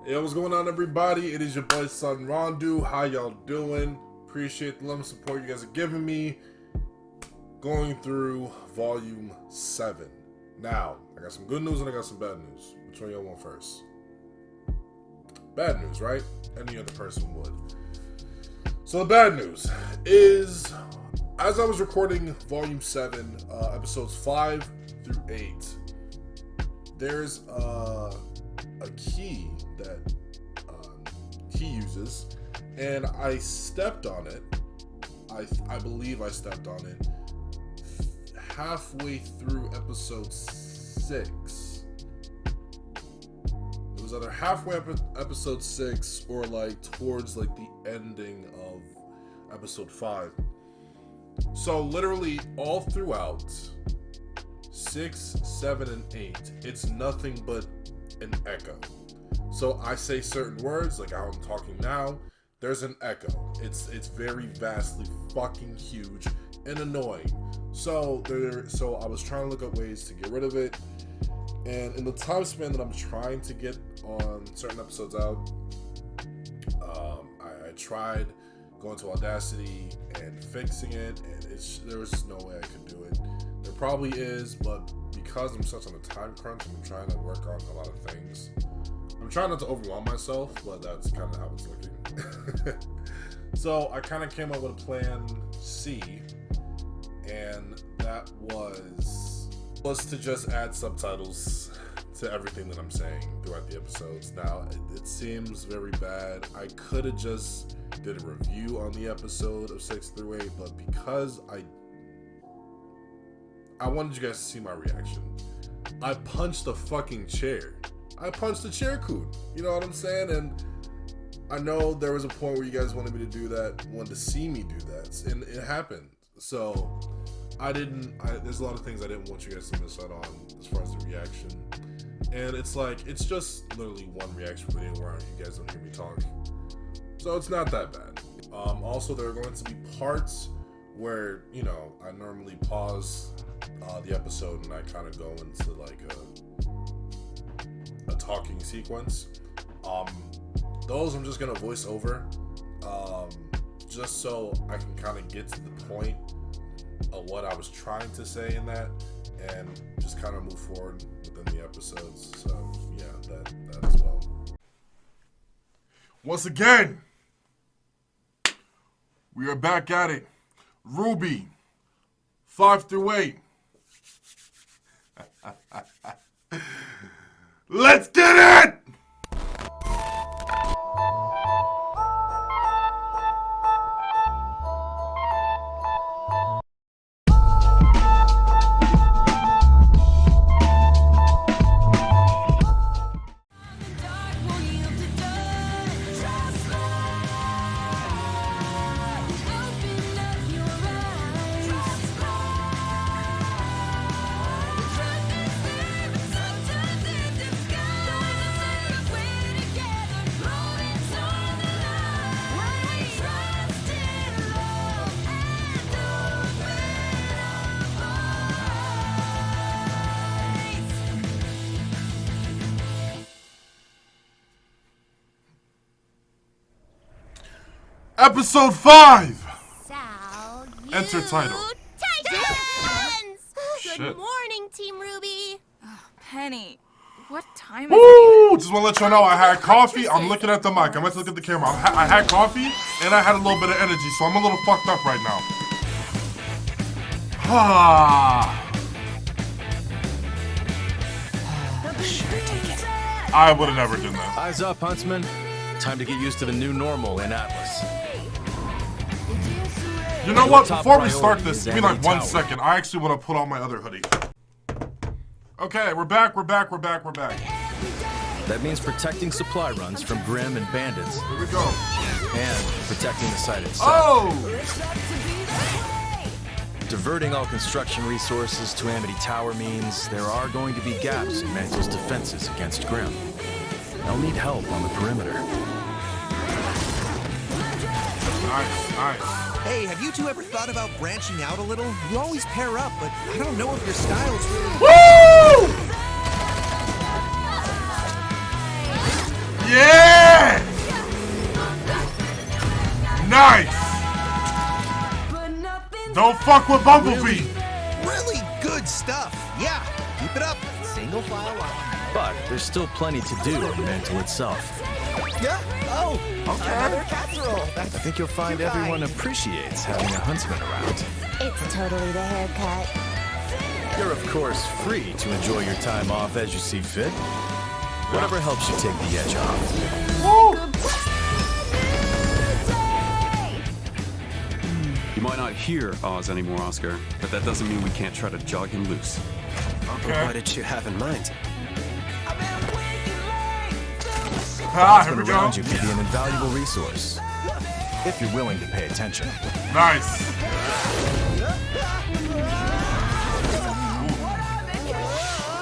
Yo, what's going on, everybody? It is your boy, son Rwby. How y'all doing? Appreciate the love and support you guys are giving me. Going through Volume 7. Now, I got some good news and I got some bad news. Which one y'all want first? Bad news, right? Any other person would. So the bad news is, as I was recording Volume 7, episodes 5 through 8, there's a key that he uses, and I stepped on it. I believe I stepped on it halfway through episode 6. It was either halfway episode 6 or like towards like the ending of episode 5. So literally all throughout 6, 7, and 8, it's nothing but an echo. So I say certain words, like how I'm talking now, there's an echo. It's very vastly fucking huge and annoying. So I was trying to look up ways to get rid of it, and in the time span that I'm trying to get on certain episodes out, I tried going to Audacity and fixing it, and there was just no way I could do it. There probably is, but because I'm such on a time crunch, I'm trying to work on a lot of things. I'm trying not to overwhelm myself, but that's kind of how it's looking. So I kind of came up with a plan C, and that was to just add subtitles to everything that I'm saying throughout the episodes. Now, it seems very bad. I could have just did a review on the episode of 6 through 8, but because I wanted you guys to see my reaction, I punched the fucking chair. I punched the chair coon. You know what I'm saying? And I know there was a point where you guys wanted me to do that, wanted to see me do that, and it happened. So there's a lot of things I didn't want you guys to miss out on as far as the reaction. And it's like, it's just literally one reaction video where you guys don't hear me talk. So it's not that bad. Also, there are going to be parts where, you know, I normally pause the episode and I kind of go into like a talking sequence. Those I'm just gonna voice over, just so I can kind of get to the point of what I was trying to say in that, and just kind of move forward within the episodes. So yeah, that as well. Once again, we are back at it. Rwby, 5 through 8. Let's get it! Episode 5! Enter title. Titans! Shit. Good morning, Team Rwby. Oh, Penny, what time is Woo! Just want to let you know I had coffee. I'm looking at the mic. I meant to look at the camera. I had coffee and I had a little bit of energy, so I'm a little fucked up right now. Sure, take it. I would have never done that. Eyes up, Huntsman. Time to get used to the new normal in Atlas. You know what? Top Before we start priority this, is give me like Amity 1 Tower. second. I actually want to put on my other hoodie. Okay, we're back. That means protecting supply runs from Grim and bandits, Here we go. and protecting the site itself. Oh! Diverting all construction resources to Amity Tower means there are going to be gaps in Mantle's defenses against Grim. They'll need help on the perimeter. Nice. Hey, have you two ever thought about branching out a little? You always pair up, but I don't know if your styles really... Woo! Yeah! Nice! Don't fuck with Bumblebee! Really good stuff. Yeah, keep it up. Single file line. But there's still plenty to do in Mantle itself. Yeah. Oh, another casserole. I think you'll find everyone appreciates having a huntsman around. It's totally the haircut. You're of course free to enjoy your time off as you see fit. Whatever helps you take the edge off. You might not hear Oz anymore, Oscar, but that doesn't mean we can't try to jog him loose. Okay. What did you have in mind? Ah, here we Huntsman go. around you can be an invaluable resource if you're willing to pay attention. Nice.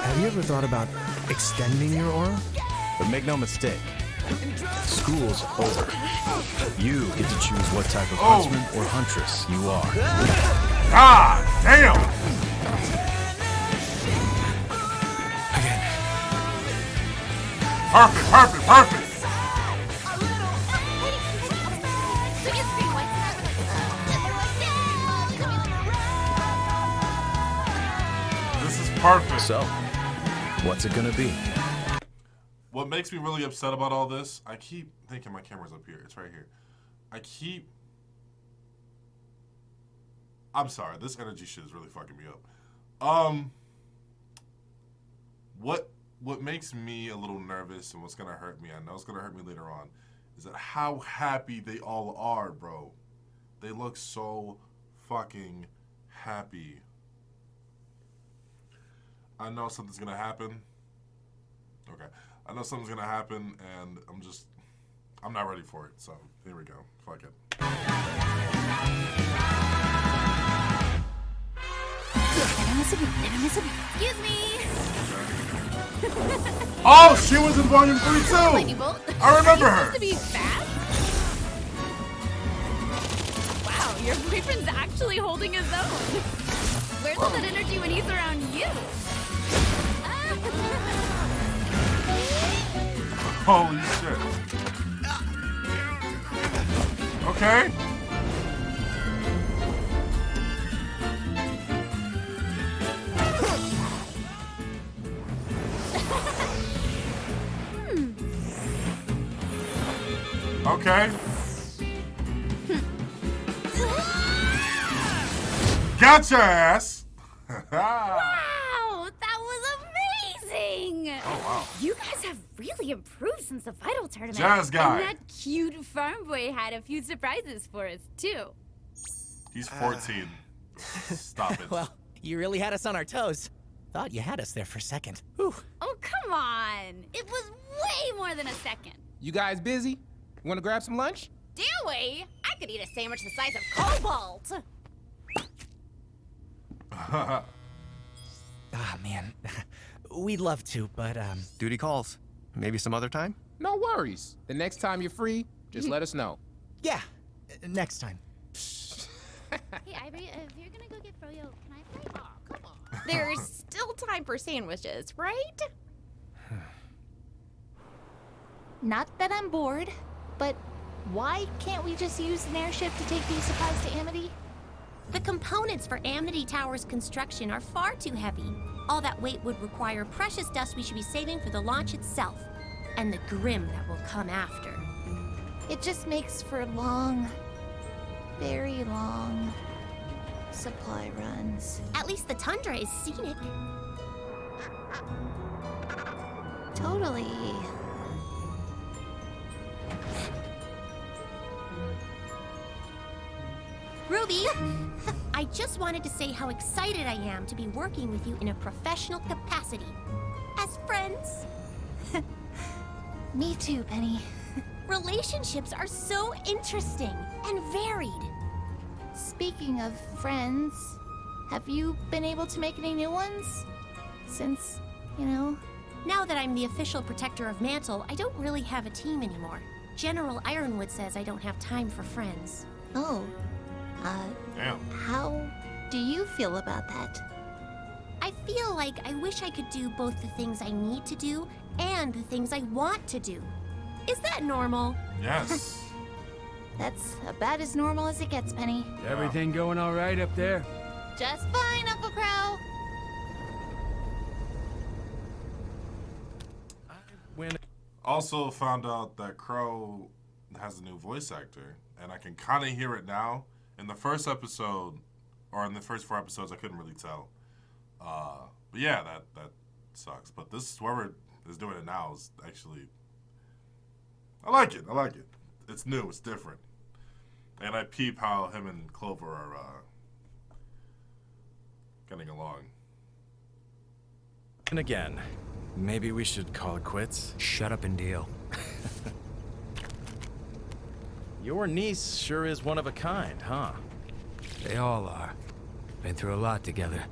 Have you ever thought about extending your aura? But make no mistake, school's over. You get to choose what type of huntsman or huntress you are. God damn! Perfect, perfect, perfect! This is perfect. So, what's it gonna be? What makes me really upset about all this, I keep thinking my camera's up here. It's right here. I'm sorry, this energy shit is really fucking me up. What makes me a little nervous and what's gonna hurt me, I know it's gonna hurt me later on, is that how happy they all are, bro. They look so fucking happy. I know something's gonna happen. Okay. I know something's gonna happen, and I'm not ready for it, so here we go. Fuck it. Excuse me. Oh, she was in Volume 3 Lightning too! bolt. I remember Are you her! supposed to be fast? Wow, your boyfriend's actually holding his own. Where's all that energy when he's around you? Holy shit. Okay. Okay. Gotcha, ass. Wow, that was amazing! Oh, wow. You guys have really improved since the Vital tournament. Jazz guy. And that cute farm boy had a few surprises for us, too. He's 14. Stop it. Well, you really had us on our toes. Thought you had us there for a second. Whew. Oh, come on. It was way more than a second. You guys busy? You want to grab some lunch? Do we? I could eat a sandwich the size of Cobalt. Ah, man. We'd love to, but, Duty calls. Maybe some other time? No worries. The next time you're free, just let us know. yeah, next time. Hey, Ivory, if you're gonna go get Froyo, can I play? Oh, come on. There's still time for sandwiches, right? Not that I'm bored, but why can't we just use an airship to take these supplies to Amity? The components for Amity Tower's construction are far too heavy. All that weight would require precious dust we should be saving for the launch itself, and the grim that will come after. It just makes for long, very long supply runs. At least the tundra is scenic. Totally. Rwby, I just wanted to say how excited I am to be working with you in a professional capacity. As friends. Me too, Penny. Relationships are so interesting and varied. Speaking of friends, have you been able to make any new ones? Since, you know... Now that I'm the official protector of Mantle, I don't really have a team anymore. General Ironwood says I don't have time for friends. Oh. Damn. How do you feel about that? I feel like I wish I could do both the things I need to do and the things I want to do. Is that normal? Yes. That's about as normal as it gets, Penny. Everything going all right up there? Just fine, Uncle Qrow. Also found out that Qrow has a new voice actor, and I can kind of hear it now. In the first episode, or in the first 4 episodes, I couldn't really tell. But yeah, that sucks. But this, whoever is doing it now is actually, I like it. It's new, it's different. And I peep how him and Clover are getting along. And again, maybe we should call it quits. Shut up and deal. Your niece sure is one of a kind, huh? They all are. Been through a lot together.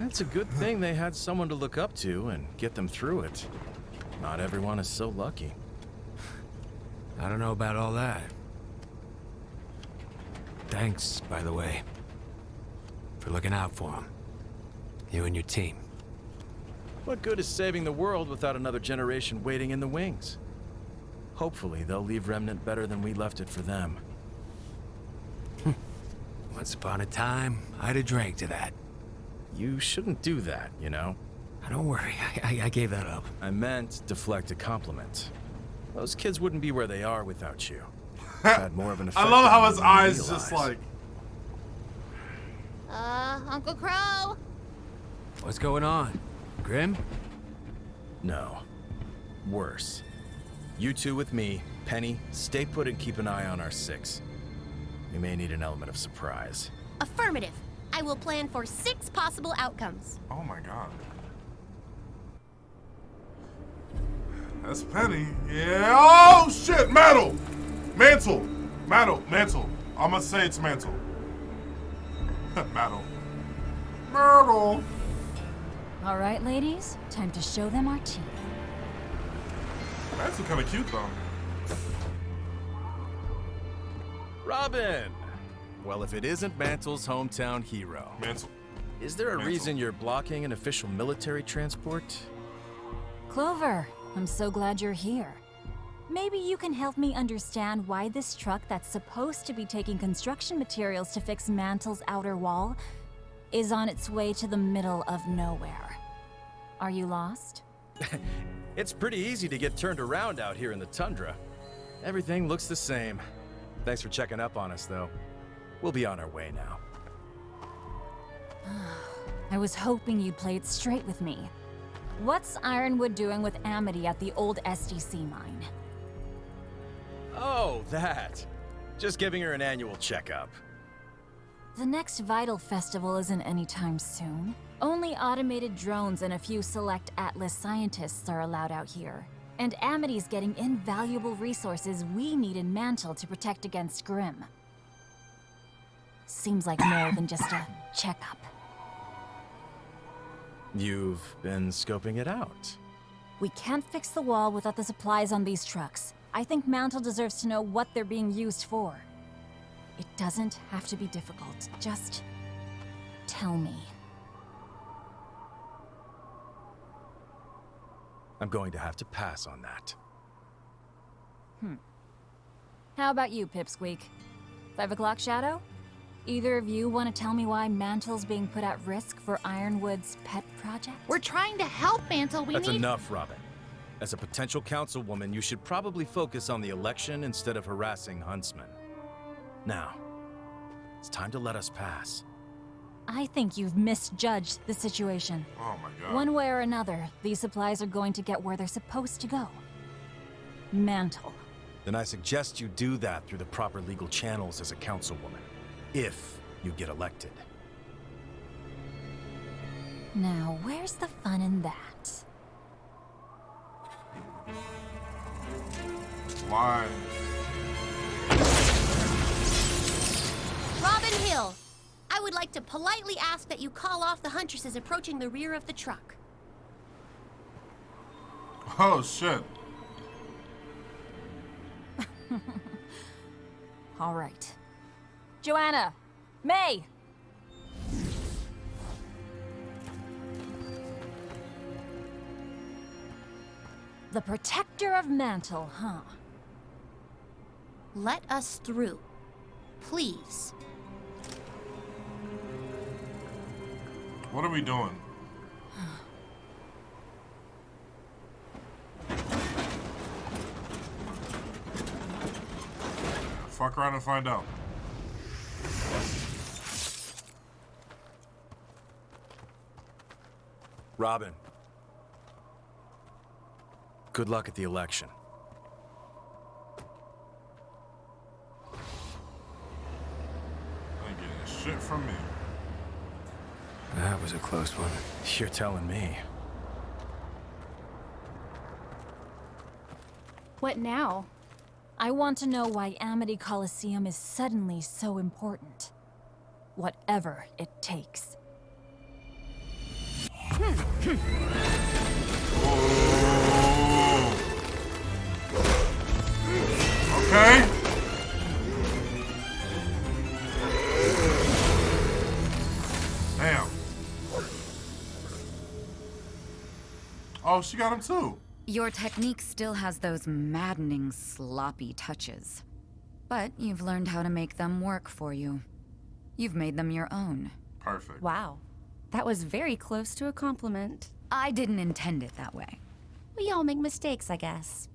It's a good thing they had someone to look up to and get them through it. Not everyone is so lucky. I don't know about all that. Thanks, by the way, for looking out for them. You and your team. What good is saving the world without another generation waiting in the wings? Hopefully, they'll leave Remnant better than we left it for them. Once upon a time, I'd have drank to that. You shouldn't do that, you know? Don't worry, I gave that up. I meant deflect a compliment. Those kids wouldn't be where they are without you. Had more of an effect. I love how on his them than you eyes realize. just like. Uncle Qrow? What's going on? Grim? No. Worse. You two with me, Penny, stay put and keep an eye on our 6. We may need an element of surprise. Affirmative. I will plan for 6 possible outcomes. Oh my god. That's Penny. Yeah. Oh shit! Mantle! Mantle! Mantle. I'm gonna say it's Mantle. Mantle. Mantle. All right, ladies. Time to show them our teeth. Mantle kind of cute though. Robin! Well, if it isn't Mantle's hometown hero. Mantle. Is there a Mantle. reason you're blocking an official military transport? Clover, I'm so glad you're here. Maybe you can help me understand why this truck that's supposed to be taking construction materials to fix Mantle's outer wall is on its way to the middle of nowhere. Are you lost? It's pretty easy to get turned around out here in the tundra. Everything looks the same. Thanks for checking up on us, though. We'll be on our way now. I was hoping you'd play it straight with me. What's Ironwood doing with Amity at the old SDC mine? Oh, that. Just giving her an annual checkup. The next Vital Festival isn't anytime soon. Only automated drones and a few select Atlas scientists are allowed out here. And Amity's getting invaluable resources we need in Mantle to protect against Grimm. Seems like more than just a checkup. You've been scoping it out. We can't fix the wall without the supplies on these trucks. I think Mantle deserves to know what they're being used for. It doesn't have to be difficult. Just tell me. I'm going to have to pass on that. How about you, Pipsqueak? 5 o'clock Shadow? Either of you want to tell me why Mantle's being put at risk for Ironwood's pet project? We're trying to help Mantle. That's enough, Robin. As a potential councilwoman, you should probably focus on the election instead of harassing Huntsman. Now, it's time to let us pass. I think you've misjudged the situation. Oh my god. One way or another, these supplies are going to get where they're supposed to go. Mantle. Then I suggest you do that through the proper legal channels as a councilwoman. If you get elected. Now, where's the fun in that? Why? Robin Hill, I would like to politely ask that you call off the Huntresses approaching the rear of the truck. Oh shit. All right. Joanna! May! The protector of Mantle, huh? Let us through. Please. What are we doing? Fuck around and find out. Robin. Good luck at the election. Ain't getting shit from me. That was a close one. You're telling me. What now? I want to know why Amity Coliseum is suddenly so important. Whatever it takes. Okay. Damn. Oh, she got him too. Your technique still has those maddening, sloppy touches. But you've learned how to make them work for you. You've made them your own. Perfect. Wow. That was very close to a compliment. I didn't intend it that way. We all make mistakes, I guess.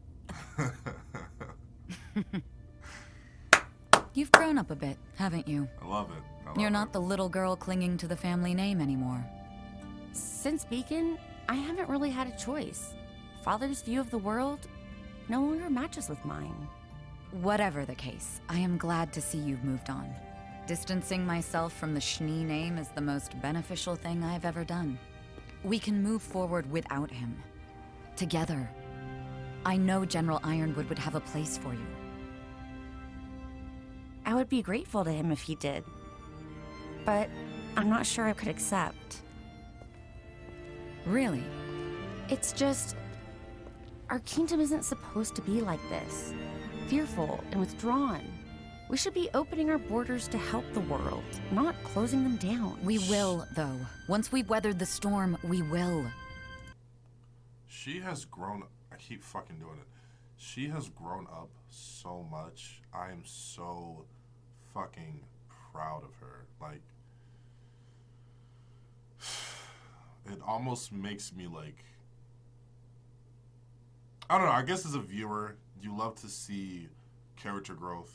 You've grown up a bit, haven't you? I love it. You're not the little girl clinging to the family name anymore. Since Beacon, I haven't really had a choice. Father's view of the world no longer matches with mine. Whatever the case, I am glad to see you've moved on. Distancing myself from the Schnee name is the most beneficial thing I've ever done. We can move forward without him. Together. I know General Ironwood would have a place for you. I would be grateful to him if he did. But I'm not sure I could accept. Really? It's just... our kingdom isn't supposed to be like this. Fearful and withdrawn. We should be opening our borders to help the world, not closing them down. We will, though. Once we've weathered the storm, we will. She has grown... I keep fucking doing it. She has grown up so much. I am so fucking proud of her. Like... it almost makes me like... I don't know, I guess as a viewer, you love to see character growth.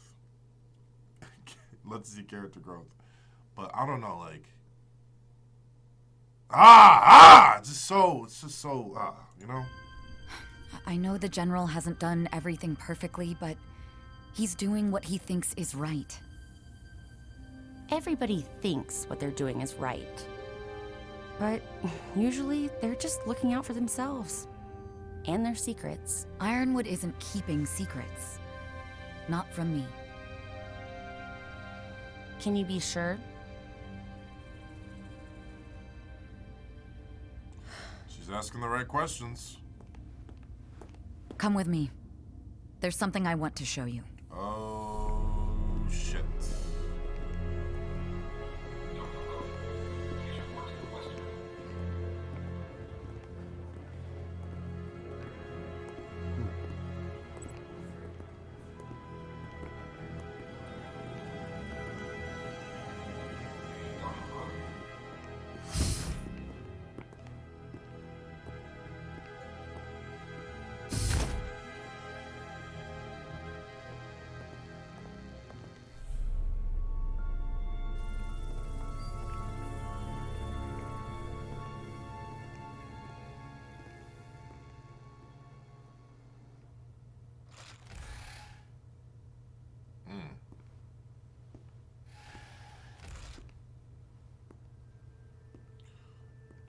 Love to see character growth. But I don't know, like... it's just so, you know? I know the General hasn't done everything perfectly, but he's doing what he thinks is right. Everybody thinks what they're doing is right. But usually, they're just looking out for themselves. And their secrets. Ironwood isn't keeping secrets. Not from me. Can you be sure? She's asking the right questions. Come with me. There's something I want to show you. Oh, shit.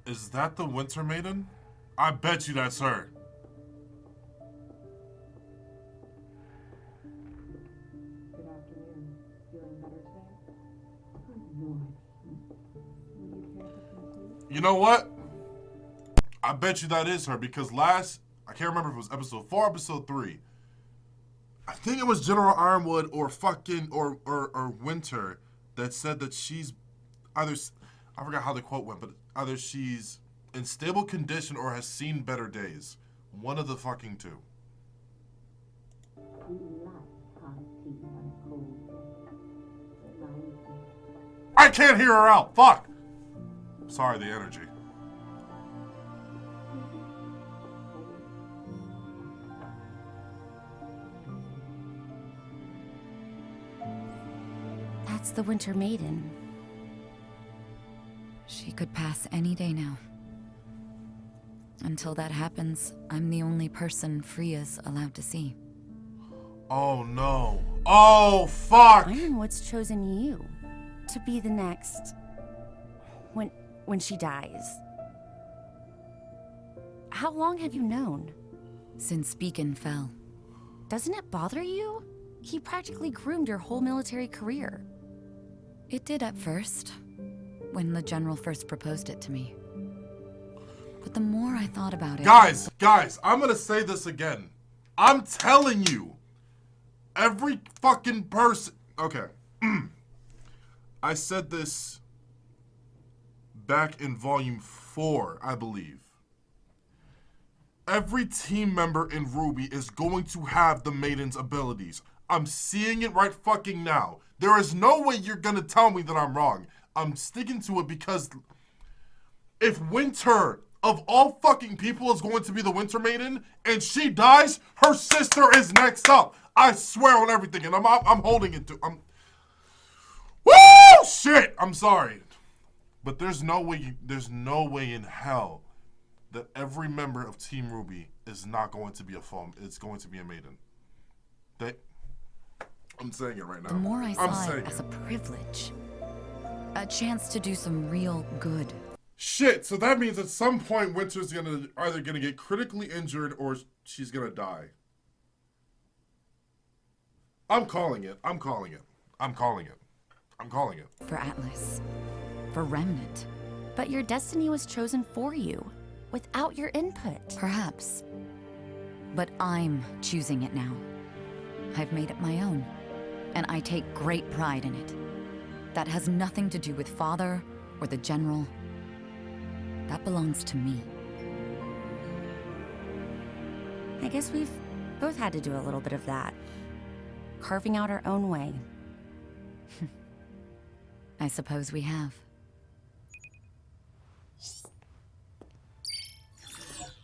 Is that the Winter Maiden? I bet you that's her. Good afternoon. Feeling better today? No. Would you care for some tea? You know what? I bet you that is her because I can't remember if it was episode 4 or episode 3. I think it was General Ironwood or Winter that said that she's either, I forgot how the quote went, but either she's in stable condition or has seen better days. One of the fucking two. We like hot tea. I can't hear her out. Fuck. Sorry, the energy. That's the Winter Maiden. She could pass any day now. Until that happens, I'm the only person Freya's allowed to see. Oh no. Oh fuck! Ironwood's chosen you to be the next when she dies. How long have you known? Since Beacon fell. Doesn't it bother you? He practically groomed your whole military career. It did at first, when the general first proposed it to me. But the more I thought about it... Guys, I'm gonna say this again. I'm telling you, every fucking person... Okay. I said this back in Volume 4, I believe. Every team member in Rwby is going to have the Maiden's abilities. I'm seeing it right fucking now. There is no way you're gonna tell me that I'm wrong. I'm sticking to it because if Winter, of all fucking people, is going to be the Winter Maiden and she dies, her sister is next up. I swear on everything, and I'm holding it to. Woo! Shit! I'm sorry, but there's no way in hell that every member of Team Rwby is not going to be a foe. It's going to be a Maiden. I'm saying it right now. The more I saw it as a privilege, a chance to do some real good. Shit, so that means at some point Winter's either gonna get critically injured or she's gonna die. I'm calling it. For Atlas. For Remnant. But your destiny was chosen for you, without your input. Perhaps. But I'm choosing it now. I've made it my own. And I take great pride in it. That has nothing to do with Father or the General. That belongs to me. I guess we've both had to do a little bit of that. Carving out our own way. I suppose we have.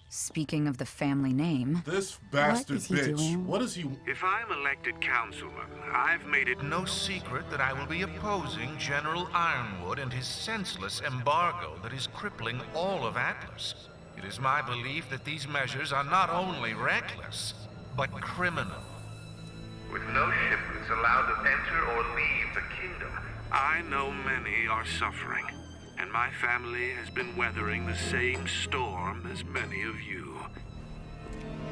Speaking of the family name... This bastard bitch. What is he... If I'm elected councilman, I've made it no secret that I will be opposing General Ironwood and his senseless embargo that is crippling all of Atlas. It is my belief that these measures are not only reckless, but criminal. With no shipments allowed to enter or leave the kingdom, I know many are suffering. And my family has been weathering the same storm as many of you.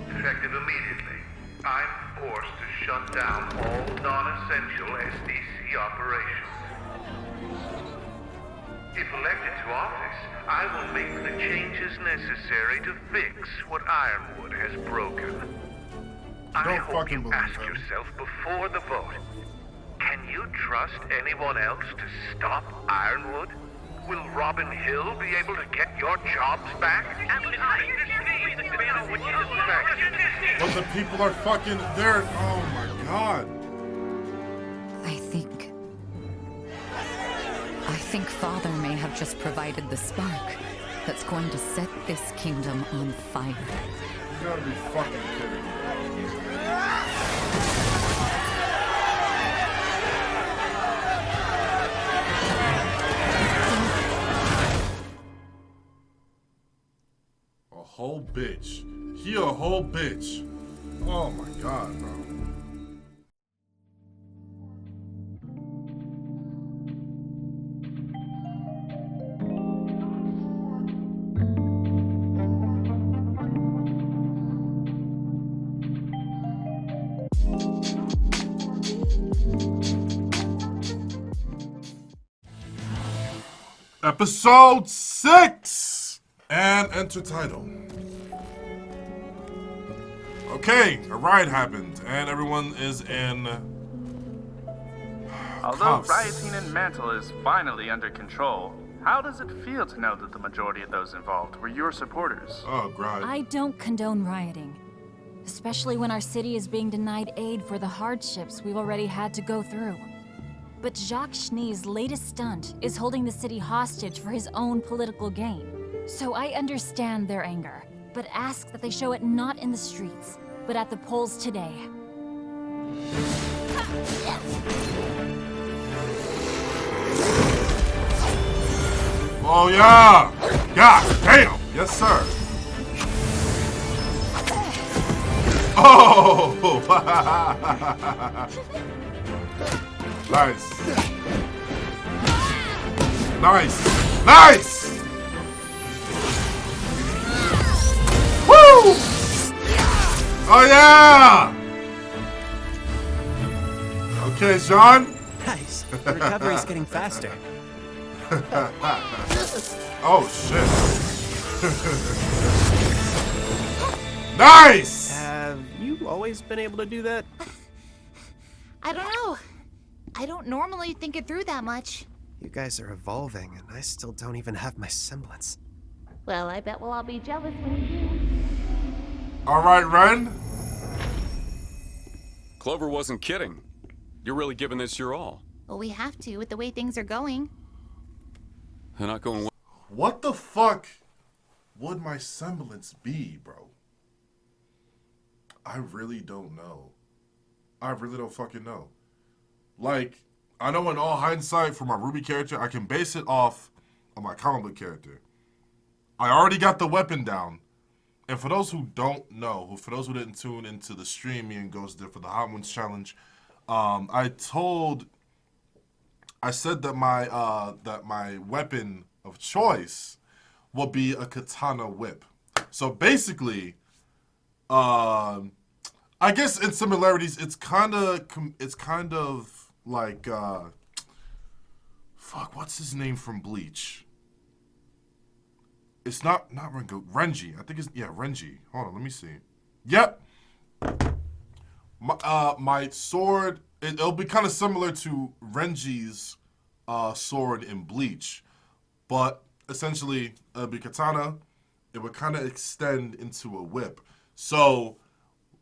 Effective immediately, I'm forced to shut down all non-essential SDC operations. If elected to office, I will make the changes necessary to fix what Ironwood has broken. I hope you ask yourself before the vote, can you trust anyone else to stop Ironwood? Will Robin Hill be able to get your jobs back? But the people are fucking there. Oh my god. I think Father may have just provided the spark that's going to set this kingdom on fire. You gotta be fucking kidding me. Whole bitch. He a whole bitch. Oh my god, bro. Episode 6! And enter title. Okay, a riot happened, and everyone is in Although cuffs. rioting in Mantle is finally under control, how does it feel to know that the majority of those involved were your supporters? Oh, God. I don't condone rioting. especially when our city is being denied aid for the hardships we've already had to go through. But Jacques Schnee's latest stunt is holding the city hostage for his own political gain. So I understand their anger, but ask that they show it not in the streets, but at the polls today. Oh yeah! God damn! Yes, sir. Oh! Nice. Nice. Nice! Woo! Oh yeah! Okay, Sean. Nice. The recovery's getting faster. Oh shit. Nice! Have you always been able to do that? I don't know. I don't normally think it through that much. You guys are evolving, and I still don't even have my semblance. Well, I bet we'll all be jealous when you do. Alright, Ren. Clover wasn't kidding. You're really giving this your all. Well, we have to with the way things are going. They're not going well. What the fuck would my semblance be, bro? I really don't know. I really don't fucking know. Like, I know in all hindsight for my Rwby character, I can base it off of my comic book character. I already got the weapon down. And for those who don't know, for those who didn't tune into the stream me and Ghost did for the Hot Ones Challenge, I said that my weapon of choice will be a katana whip. So basically, I guess in similarities, it's kind of like fuck, what's his name from Bleach? It's not Renji. I think it's Renji. Hold on, let me see. Yep. My sword, it'll be kind of similar to Renji's sword in Bleach, but essentially it'll be katana. It would kind of extend into a whip. So,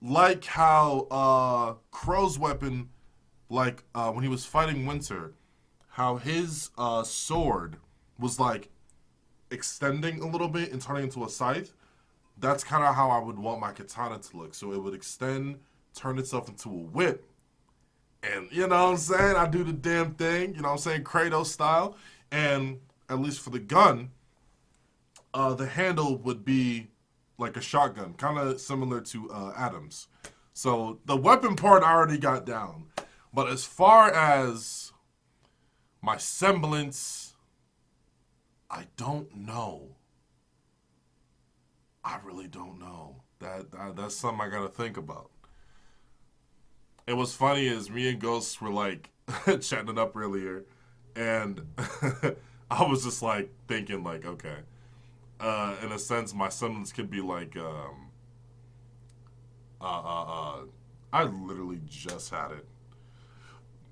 like how Qrow's weapon, like when he was fighting Winter, how his sword was like extending a little bit and turning into a scythe. That's kind of how I would want my katana to look. So it would extend, turn itself into a whip. And, you know what I'm saying? I do the damn thing, you know what I'm saying? Kratos style. And at least for the gun, the handle would be like a shotgun, kind of similar to Adam's. So the weapon part I already got down. But as far as my semblance, I don't know. I really don't know. That's something I gotta think about. And what's funny is me and Ghost were like chatting it up earlier, and I was just like thinking like, okay, in a sense, my semblance could be like, I literally just had it.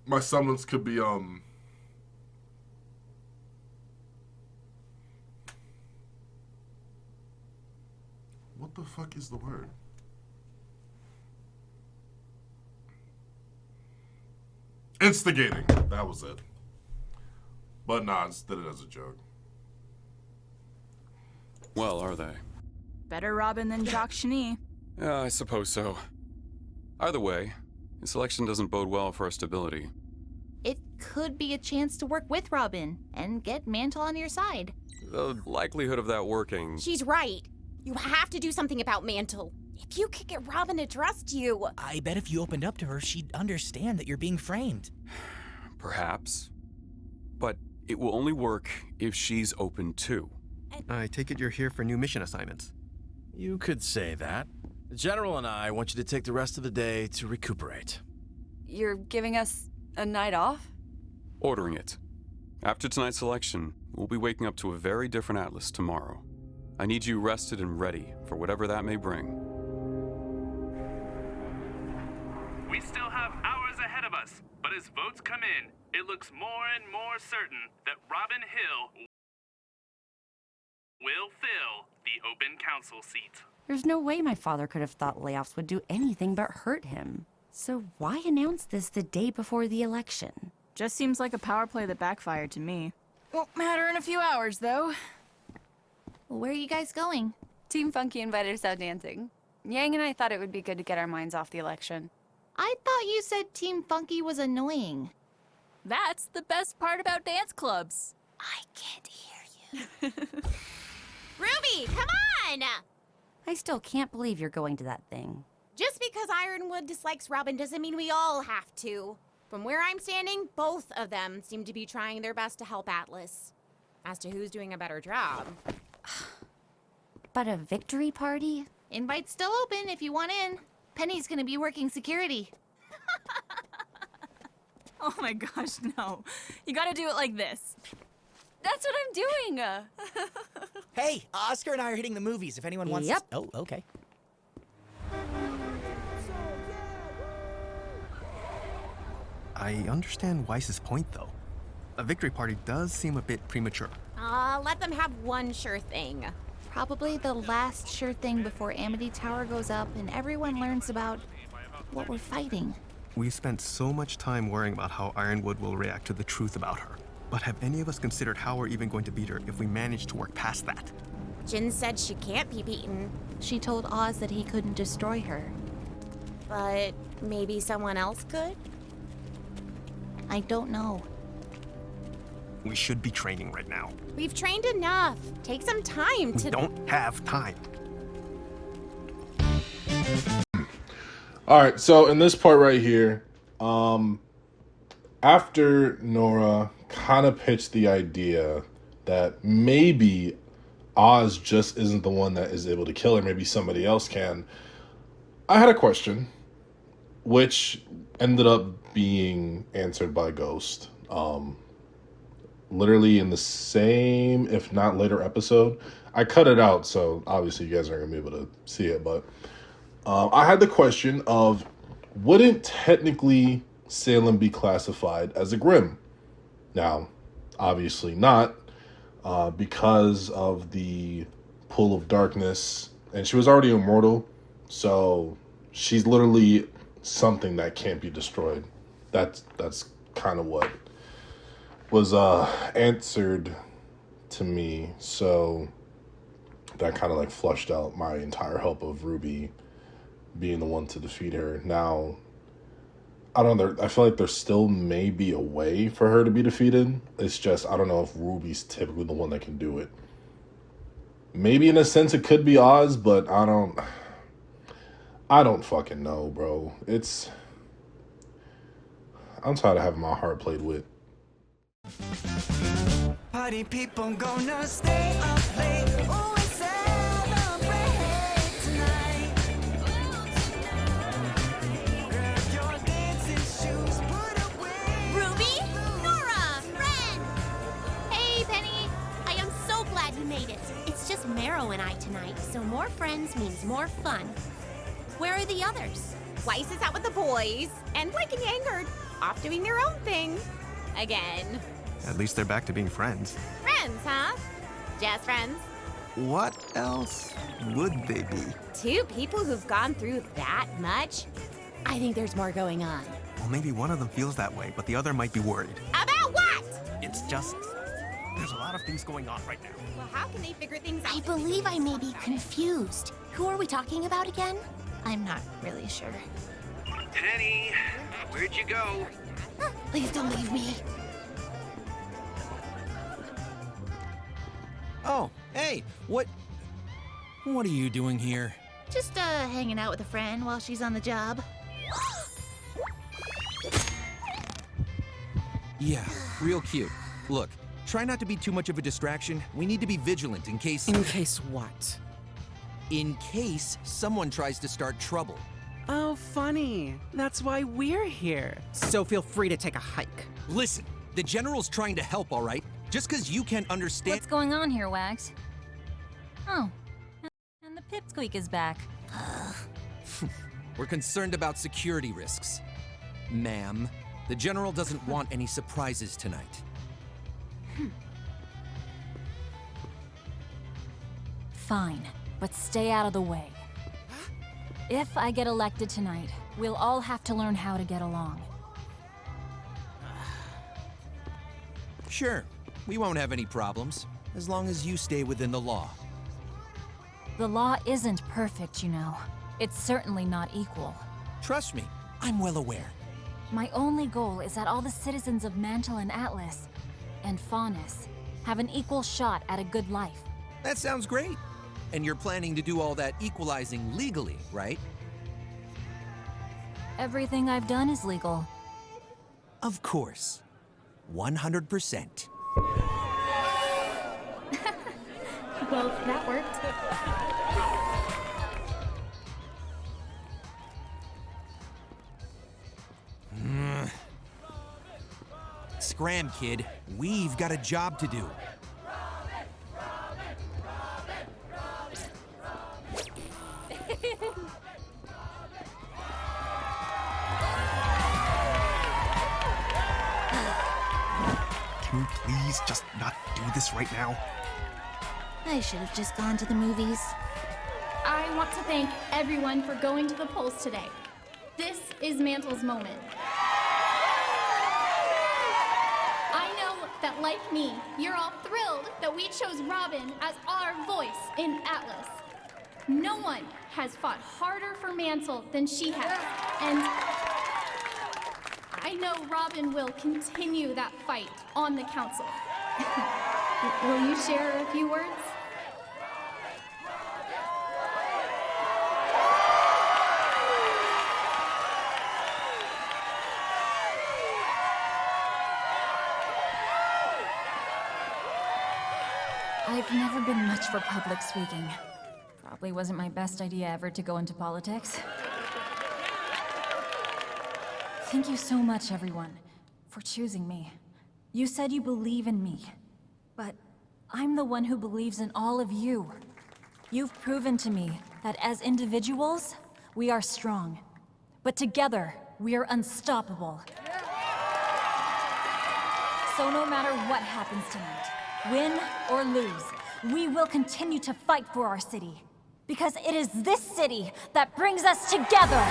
My semblance could be what the fuck is the word? Instigating. That was it. But nah, I just did it as a joke. Well, are they? Better Robin than Jacques Schnee. Yeah, I suppose so. Either way, his selection doesn't bode well for our stability. It could be a chance to work with Robin and get Mantle on your side. The likelihood of that working... She's right. You have to do something about Mantle. If you could get Robin to trust you... I bet if you opened up to her, she'd understand that you're being framed. Perhaps. But it will only work if she's open too. I take it you're here for new mission assignments. You could say that. The General and I want you to take the rest of the day to recuperate. You're giving us a night off? Ordering it. After tonight's selection, we'll be waking up to a very different Atlas tomorrow. I need you rested and ready for whatever that may bring. We still have hours ahead of us, but as votes come in, it looks more and more certain that Robin Hill will fill the open council seat. There's no way my father could have thought layoffs would do anything but hurt him. So why announce this the day before the election? Just seems like a power play that backfired to me. Won't matter in a few hours, though. Well, where are you guys going? Team Funky invited us out dancing. Yang and I thought it would be good to get our minds off the election. I thought you said Team Funky was annoying. That's the best part about dance clubs. I can't hear you. Rwby, come on! I still can't believe you're going to that thing. Just because Ironwood dislikes Robin doesn't mean we all have to. From where I'm standing, both of them seem to be trying their best to help Atlas. As to who's doing a better job. But a victory party? Invite's still open if you want in. Penny's gonna be working security. Oh my gosh, no. You gotta do it like this. That's what I'm doing! Hey, Oscar and I are hitting the movies if anyone wants Yep. to... Oh, okay. I understand Weiss's point, though. A victory party does seem a bit premature. Let them have one sure thing. Probably the last sure thing before Amity Tower goes up and everyone learns about what we're fighting. We've spent so much time worrying about how Ironwood will react to the truth about her. But have any of us considered how we're even going to beat her if we manage to work past that? Jin said she can't be beaten. She told Oz that he couldn't destroy her. But maybe someone else could? I don't know. We should be training right now. We've trained enough. Take some time to... We don't have time. Alright, so in this part right here, after Nora kind of pitched the idea that maybe Oz just isn't the one that is able to kill her, maybe somebody else can, I had a question, which ended up being answered by Ghost. Literally in the same, if not later episode. I cut it out, so obviously you guys aren't going to be able to see it, but I had the question of, wouldn't technically Salem be classified as a Grimm? Now, obviously not, because of the pool of darkness, and she was already immortal, so she's literally something that can't be destroyed. That's kind of what was answered to me, so that kind of like flushed out my entire hope of Rwby being the one to defeat her. Now, I don't know, I feel like there still may be a way for her to be defeated. It's just, I don't know if Ruby's typically the one that can do it. Maybe in a sense it could be Oz, but I don't fucking know, bro. I'm tired of having my heart played with. Party people gonna stay up late. Oh, and celebrate tonight. Grab your dancing shoes, put away. Rwby? Nora! Friend! Hey, Penny! I am so glad you made it. It's just Marrow and I tonight, so more friends means more fun. Where are the others? Weiss is out with the boys, and Blake and Yang are off doing their own thing. Again. At least they're back to being friends. Friends, huh? Just friends. What else would they be? Two people who've gone through that much? I think there's more going on. Well, maybe one of them feels that way, but the other might be worried. About what? It's just... there's a lot of things going on right now. Well, how can they figure things out? I believe I may be confused. Who are we talking about again? I'm not really sure. Penny, where'd you go? Please don't leave me. Oh, hey, what are you doing here? Just hanging out with a friend while she's on the job. Yeah, real cute. Look, try not to be too much of a distraction. We need to be vigilant in case... In case what? In case someone tries to start trouble. Oh, funny. That's why we're here. So feel free to take a hike. Listen, the General's trying to help, all right? Just because you can't understand... What's going on here, Wags? Oh, and the pipsqueak is back. We're concerned about security risks. Ma'am, the General doesn't want any surprises tonight. Fine, but stay out of the way. If I get elected tonight, we'll all have to learn how to get along. Sure, we won't have any problems, as long as you stay within the law. The law isn't perfect, you know. It's certainly not equal. Trust me, I'm well aware. My only goal is that all the citizens of Mantle and Atlas, and Faunus, have an equal shot at a good life. That sounds great. And you're planning to do all that equalizing legally, right? Everything I've done is legal. Of course. 100%. Well, that worked. Scram, kid. We've got a job to do. Can we please just not do this right now? I should have just gone to the movies. I want to thank everyone for going to the polls today. This is Mantle's moment. I know that, like me, you're all thrilled that we chose Robin as our voice in Atlas. No one has fought harder for Mantle than she has, and I know Robin will continue that fight on the council. Will you share a few words? I've never been much for public speaking. Probably wasn't my best idea ever to go into politics. Thank you so much, everyone, for choosing me. You said you believe in me, but I'm the one who believes in all of you. You've proven to me that as individuals, we are strong, but together, we are unstoppable. So no matter what happens tonight, win or lose, we will continue to fight for our city. Because it is this city that brings us together!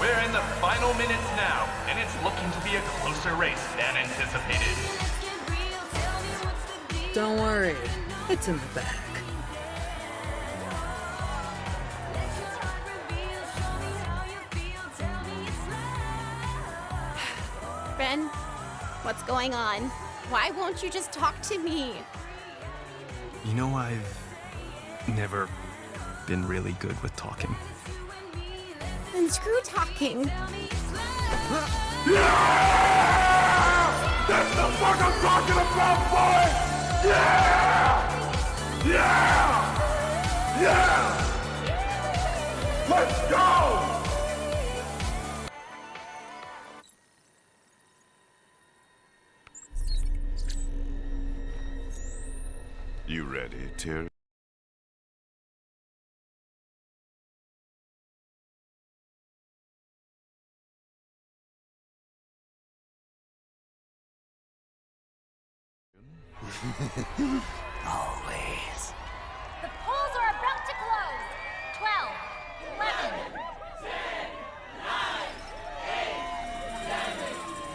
We're in the final minutes now, and it's looking to be a closer race than anticipated. Don't worry, it's in the bag. Ren, what's going on? Why won't you just talk to me? You know, I've never been really good with talking. Then screw talking. Yeah! That's the fuck I'm talking about, boy! Yeah! Yeah! Yeah! Let's go! You ready, Tyr? Always. The polls are about to close! 12, 11... 10, 9, 8, 7,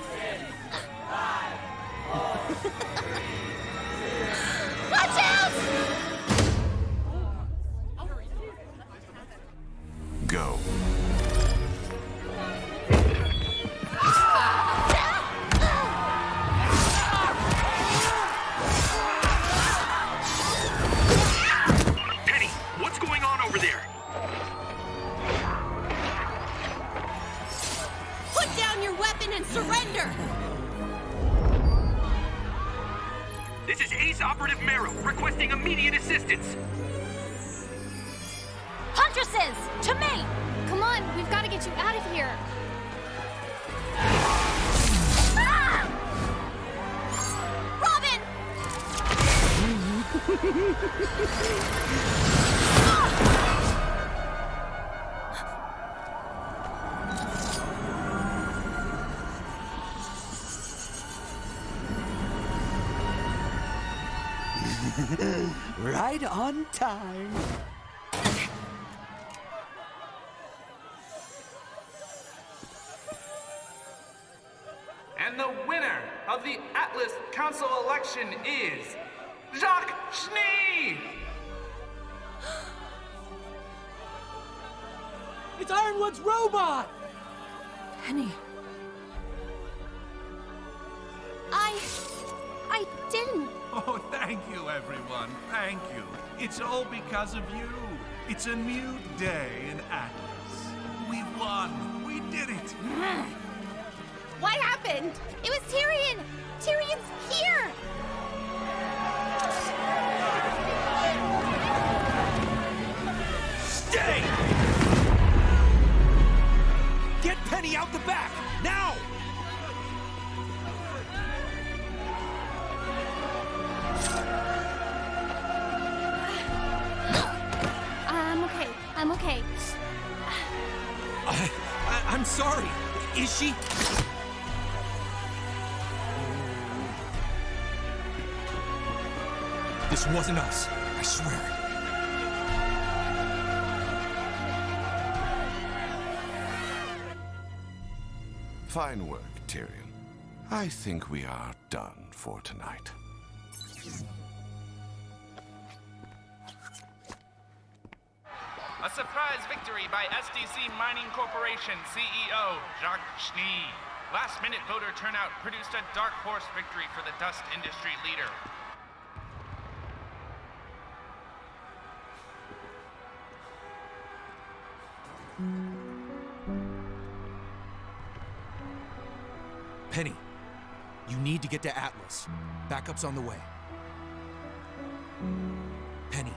6, 5. Watch out! Go. Penny, what's going on over there? Put down your weapon and surrender! This is Ace Operative Marrow, requesting immediate assistance. Huntresses, to me! Come on, we've got to get you out of here. Robin! Right right on time. And the winner of the Atlas Council election is Jacques Schnee! It's Ironwood's robot! Penny. I didn't. Oh, thank you, everyone. Thank you. It's all because of you. It's a new day in Atlas. We won. We did it. What happened? It was Tyrion. Tyrion's here. Stay! Get Penny out the back, now! I'm okay. I'm sorry. Is she? This wasn't us, I swear. Fine work, Tyrion. I think we are done for tonight. A surprise victory by SDC Mining Corporation CEO Jacques Schnee. Last-minute voter turnout produced a dark horse victory for the dust industry leader. Penny, you need to get to Atlas. Backup's on the way. Penny.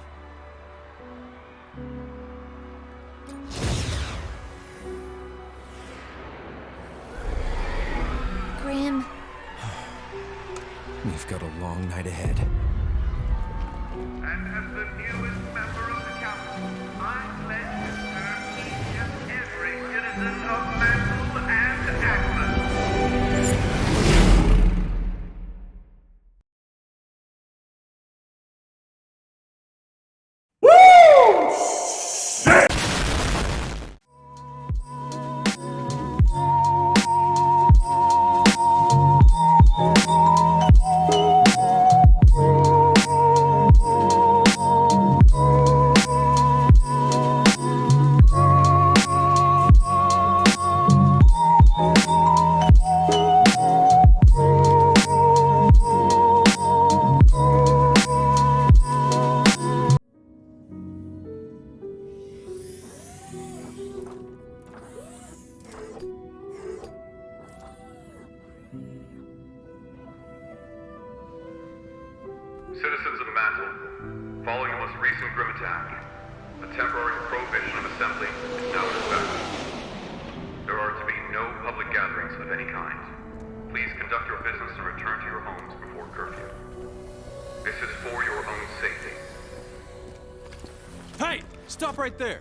Grim. We've got a long night ahead. And as the newest member of the council, I pledge to serve each and every citizen of Mantle and Atlas. Citizens of Mantle, following the most recent grim attack, a temporary prohibition of assembly is now in effect. There are to be no public gatherings of any kind. Please conduct your business and return to your homes before curfew. This is for your own safety. Hey! Stop right there!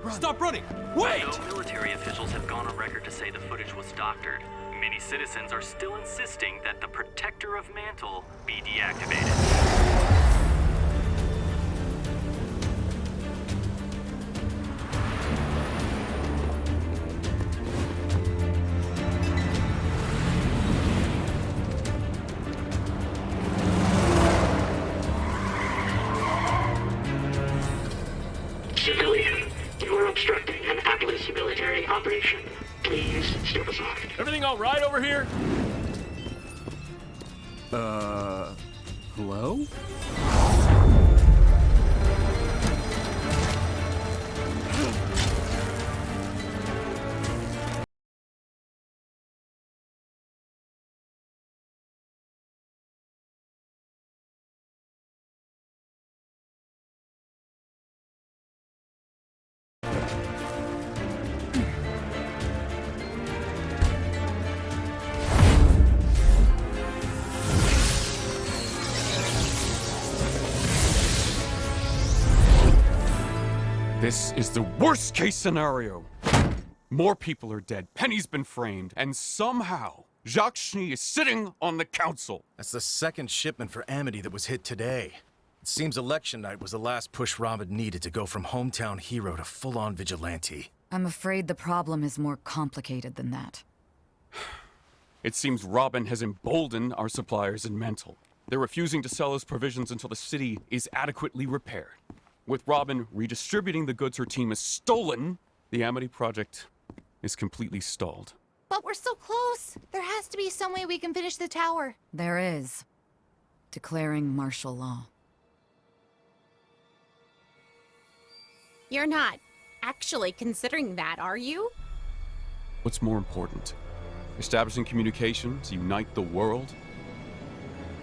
Stop running! Wait! No military officials have gone on record to say the footage was doctored. Many citizens are still insisting that the Protector of Mantle be deactivated. Civilian, you are obstructing an Atlas military operation. Please step aside. Everything all right over here? Hello? This is the worst case scenario. More people are dead, Penny's been framed, and somehow Jacques Schnee is sitting on the council. That's the second shipment for Amity that was hit today. It seems election night was the last push Robin needed to go from hometown hero to full-on vigilante. I'm afraid the problem is more complicated than that. It seems Robin has emboldened our suppliers in Mantle. They're refusing to sell us provisions until the city is adequately repaired. With Robin redistributing the goods her team has stolen, the Amity project is completely stalled. But we're so close. There has to be some way we can finish the tower. There is. Declaring martial law. You're not actually considering that, are you? What's more important? Establishing communication to unite the world?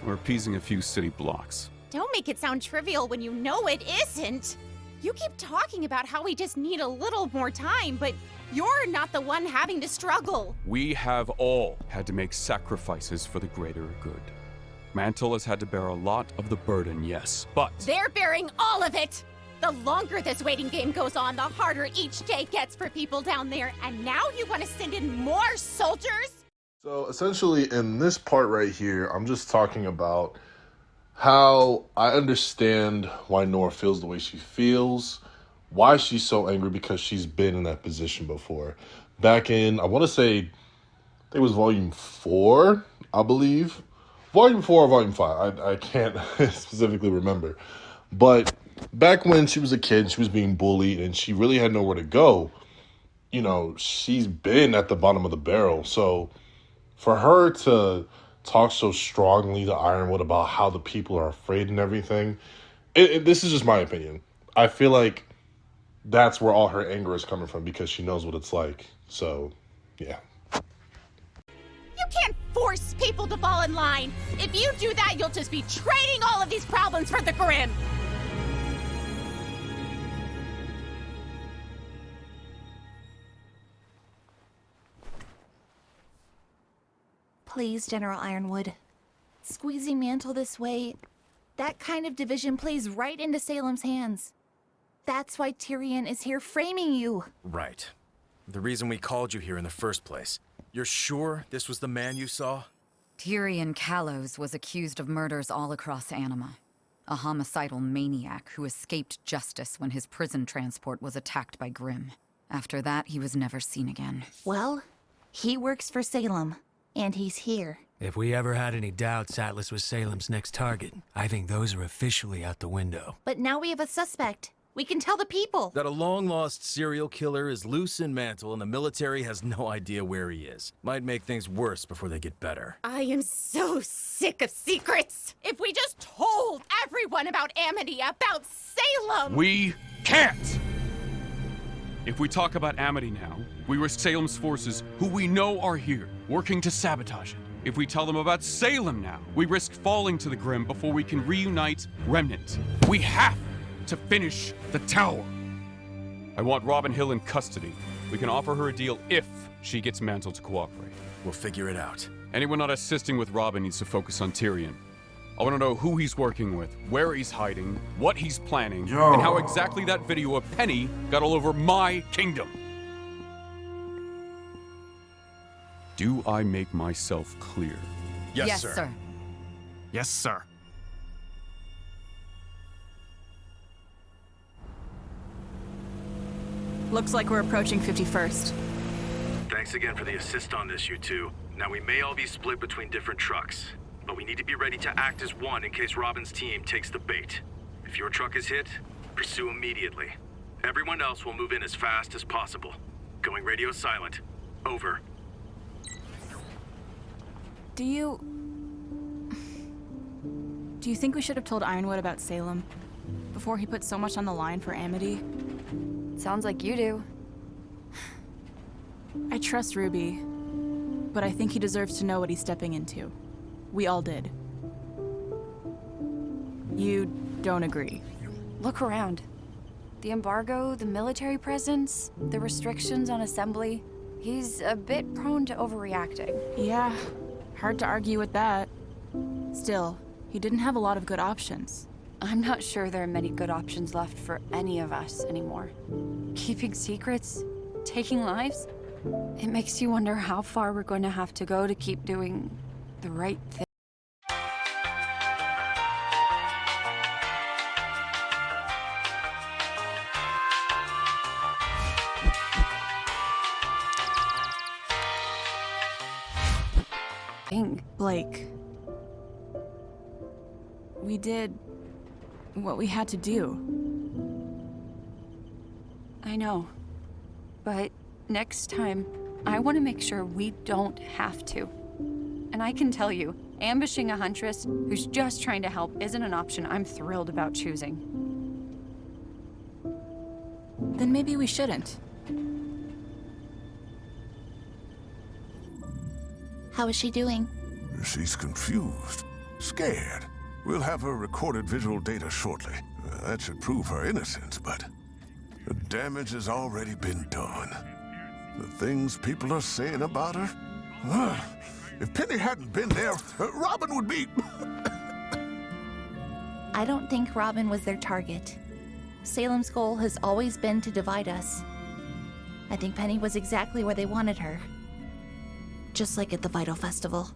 Or appeasing a few city blocks? Don't make it sound trivial when you know it isn't. You keep talking about how we just need a little more time, but you're not the one having to struggle. We have all had to make sacrifices for the greater good. Mantle has had to bear a lot of the burden, yes, but... They're bearing all of it! The longer this waiting game goes on, the harder each day gets for people down there, and now you want to send in more soldiers? So essentially in this part right here, I'm just talking about how I understand why Nora feels the way she feels, why she's so angry, because she's been in that position before. Back in, I want to say, I think it was Volume 4, I believe. Volume 4 or Volume 5, I can't specifically remember. But back when she was a kid, she was being bullied and she really had nowhere to go. You know, she's been at the bottom of the barrel. So for her to talk so strongly to Ironwood about how the people are afraid and everything, this is just my opinion. I feel like that's where all her anger is coming from, because she knows what it's like. So, yeah. You can't force people to fall in line. If you do that, you'll just be trading all of these problems for the Grim. Please, General Ironwood. Squeezing Mantle this way, that kind of division plays right into Salem's hands. That's why Tyrion is here framing you. Right. The reason we called you here in the first place. You're sure this was the man you saw? Tyrion Callows was accused of murders all across Anima. A homicidal maniac who escaped justice when his prison transport was attacked by Grimm. After that, he was never seen again. Well, he works for Salem, and he's here. If we ever had any doubts Atlas was Salem's next target, I think those are officially out the window. But now we have a suspect. We can tell the people. That a long-lost serial killer is loose in Mantle and the military has no idea where he is. Might make things worse before they get better. I am so sick of secrets. If we just told everyone about Amity, about Salem... We can't! If we talk about Amity now, we risk Salem's forces, who we know are here, working to sabotage it. If we tell them about Salem now, we risk falling to the Grim before we can reunite Remnant. We have to finish the tower. I want Robin Hill in custody. We can offer her a deal if she gets Mantle to cooperate. We'll figure it out. Anyone not assisting with Robin needs to focus on Tyrion. I want to know who he's working with, where he's hiding, what he's planning, and how exactly that video of Penny got all over my kingdom. Do I make myself clear? Yes, sir. Yes, sir. Looks like we're approaching 51st. Thanks again for the assist on this, you two. Now, we may all be split between different trucks, but we need to be ready to act as one in case Robin's team takes the bait. If your truck is hit, pursue immediately. Everyone else will move in as fast as possible. Going radio silent. Over. Do you think we should have told Ironwood about Salem before he put so much on the line for Amity? Sounds like you do. I trust Rwby, but I think he deserves to know what he's stepping into. We all did. You don't agree? Look around. The embargo, the military presence, the restrictions on assembly. He's a bit prone to overreacting. Yeah, hard to argue with that. Still, he didn't have a lot of good options. I'm not sure there are many good options left for any of us anymore. Keeping secrets, taking lives, it makes you wonder how far we're going to have to go to keep doing the right thing. thing. Blake. We did what we had to do. I know. But next time, I want to make sure we don't have to. And I can tell you, ambushing a huntress who's just trying to help isn't an option I'm thrilled about choosing. Then maybe we shouldn't. How is she doing? She's confused, scared. We'll have her recorded visual data shortly. That should prove her innocence, but the damage has already been done. The things people are saying about her? If Penny hadn't been there, Robin would be... I don't think Robin was their target. Salem's goal has always been to divide us. I think Penny was exactly where they wanted her. Just like at the Vital Festival.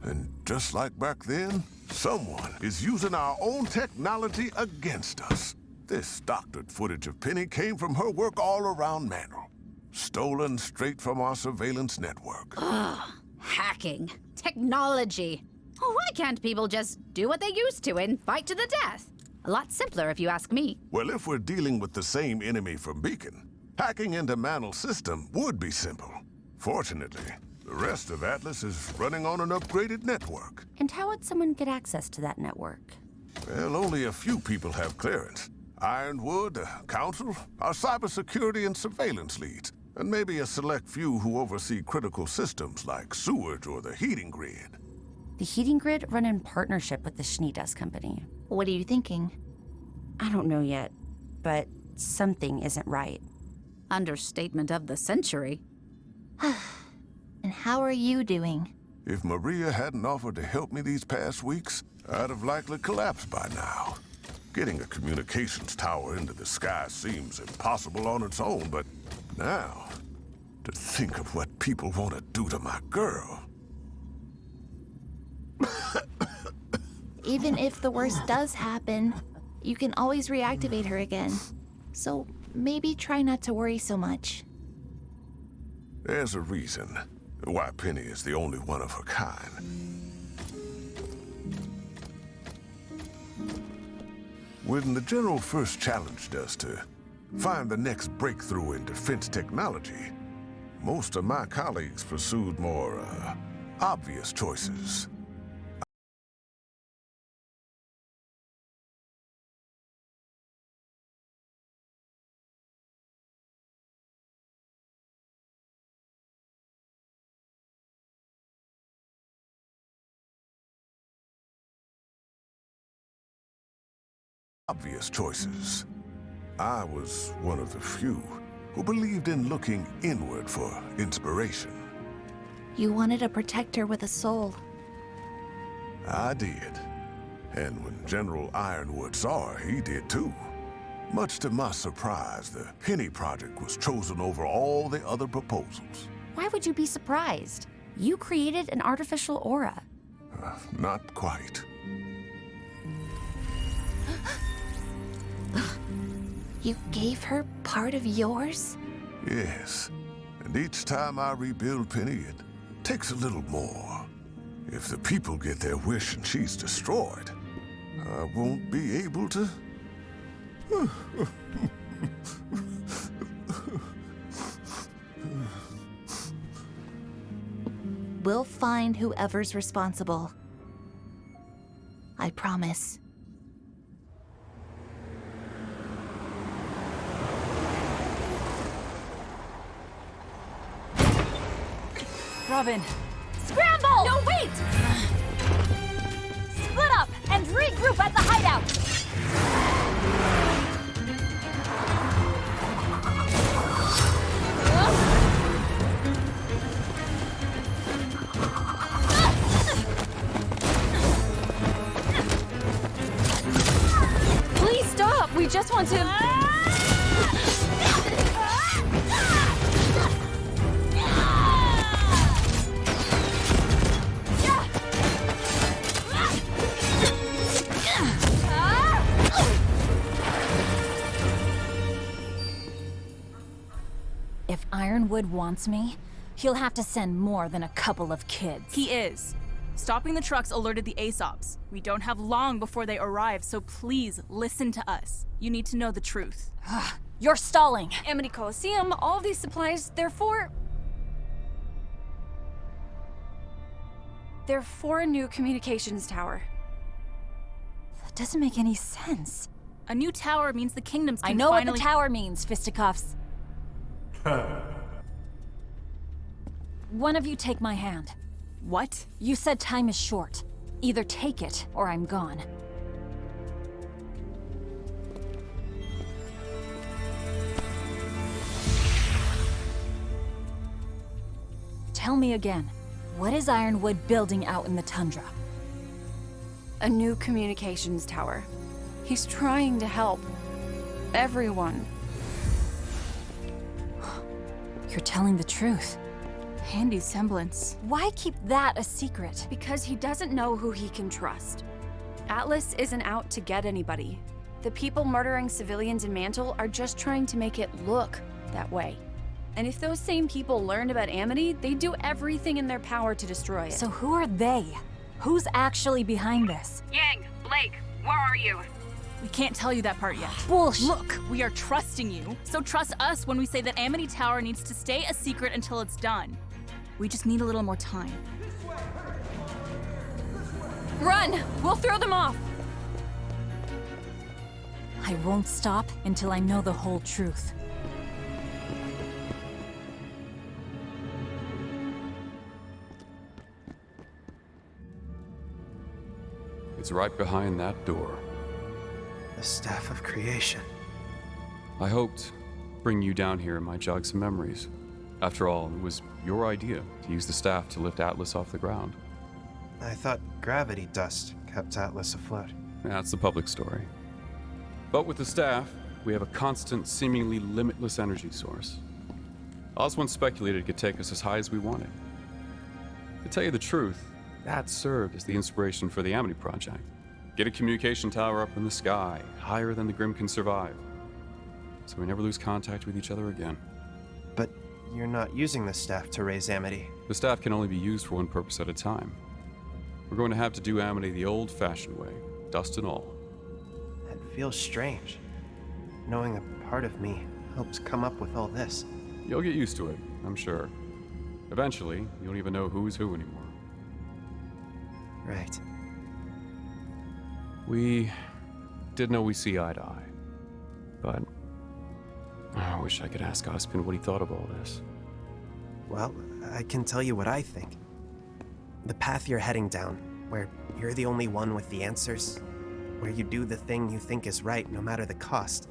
And just like back then, someone is using our own technology against us. This doctored footage of Penny came from her work all around Mantle. Stolen straight from our surveillance network. Ugh, hacking. Technology. Oh, why can't people just do what they used to and fight to the death? A lot simpler if you ask me. Well, if we're dealing with the same enemy from Beacon, hacking into Mantle's system would be simple. Fortunately, the rest of Atlas is running on an upgraded network. And how would someone get access to that network? Well, only a few people have clearance. Ironwood, the Council, our cybersecurity and surveillance leads, and maybe a select few who oversee critical systems like sewage or the heating grid. The heating grid run in partnership with the Schneedas company. What are you thinking? I don't know yet, but something isn't right. Understatement of the century. And how are you doing? If Maria hadn't offered to help me these past weeks, I'd have likely collapsed by now. Getting a communications tower into the sky seems impossible on its own, but now, to think of what people want to do to my girl. Even if the worst does happen, you can always reactivate her again. So maybe try not to worry so much. There's a reason why Penny is the only one of her kind. When the General first challenged us to find the next breakthrough in defense technology, most of my colleagues pursued more, obvious choices. I was one of the few who believed in looking inward for inspiration. You wanted a protector with a soul. I did. And when General Ironwood saw her, he did too. Much to my surprise, the Penny Project was chosen over all the other proposals. Why would you be surprised? You created an artificial aura. Not quite. You gave her part of yours? Yes. And each time I rebuild Penny, it takes a little more. If the people get their wish and she's destroyed, I won't be able to... We'll find whoever's responsible. I promise. Robin. Scramble! No, wait! Split up and regroup at the hideout! Please stop! We just want to... If Ironwood wants me, he'll have to send more than a couple of kids. He is. Stopping the trucks alerted the Aesops. We don't have long before they arrive, so please listen to us. You need to know the truth. You're stalling. Amity Coliseum, all these supplies, they're for a new communications tower. That doesn't make any sense. A new tower means the kingdoms can I know finally— what the tower means, fisticuffs. One of you take my hand. What? You said time is short. Either take it, or I'm gone. Tell me again, what is Ironwood building out in the tundra? A new communications tower. He's trying to help everyone. You're telling the truth. Handy Semblance. Why keep that a secret? Because he doesn't know who he can trust. Atlas isn't out to get anybody. The people murdering civilians in Mantle are just trying to make it look that way. And if those same people learned about Amity, they'd do everything in their power to destroy it. So who are they? Who's actually behind this? Yang, Blake, where are you? We can't tell you that part yet. Bullshit. Look, we are trusting you, so trust us when we say that Amity Tower needs to stay a secret until it's done. We just need a little more time. Run! We'll throw them off! I won't stop until I know the whole truth. It's right behind that door. The Staff of Creation. I hoped bring you down here might jog some memories. After all, it was your idea to use the staff to lift Atlas off the ground. I thought gravity dust kept Atlas afloat. That's the public story. But with the staff, we have a constant, seemingly limitless energy source. Oz once speculated it could take us as high as we wanted. To tell you the truth, that served as the inspiration for the Amity Project. Get a communication tower up in the sky, higher than the Grim can survive, so we never lose contact with each other again. But you're not using the staff to raise Amity. The staff can only be used for one purpose at a time. We're going to have to do Amity the old-fashioned way, dust and all. It feels strange, knowing a part of me helped come up with all this. You'll get used to it, I'm sure. Eventually, you won't even know who's who anymore. Right. We did know we see eye to eye, but I wish I could ask Ozpin what he thought of all this. Well, I can tell you what I think. The path you're heading down, where you're the only one with the answers, where you do the thing you think is right no matter the cost,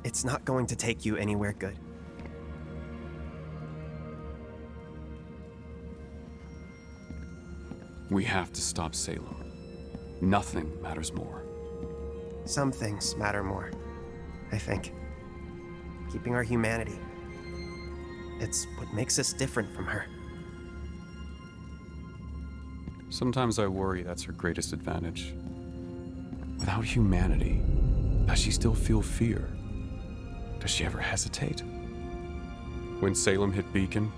it's not going to take you anywhere good. We have to stop Salem. Nothing matters more. Some things matter more, I think. Keeping our humanity. It's what makes us different from her. Sometimes I worry that's her greatest advantage. Without humanity, does she still feel fear? Does she ever hesitate? When Salem hit Beacon,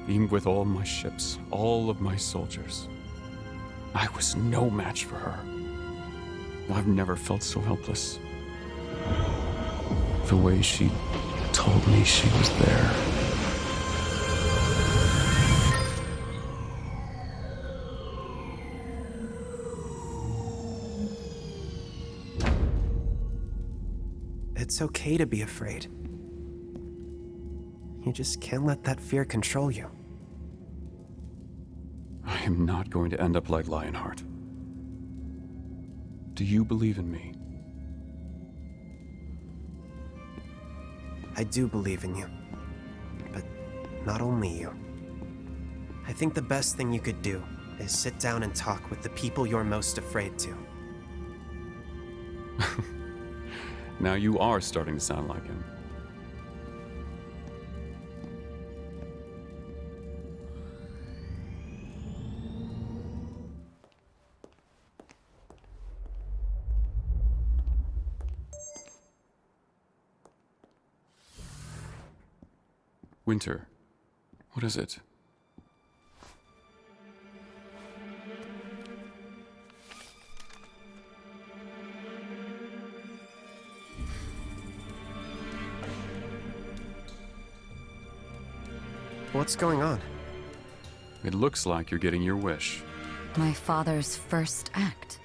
even with all my ships, all of my soldiers, I was no match for her. I've never felt so helpless. The way she told me she was there. It's okay to be afraid. You just can't let that fear control you. I am not going to end up like Lionheart. Do you believe in me? I do believe in you. But not only you. I think the best thing you could do is sit down and talk with the people you're most afraid to. Now you are starting to sound like him. Winter, what is it? What's going on? It looks like you're getting your wish. My father's first act.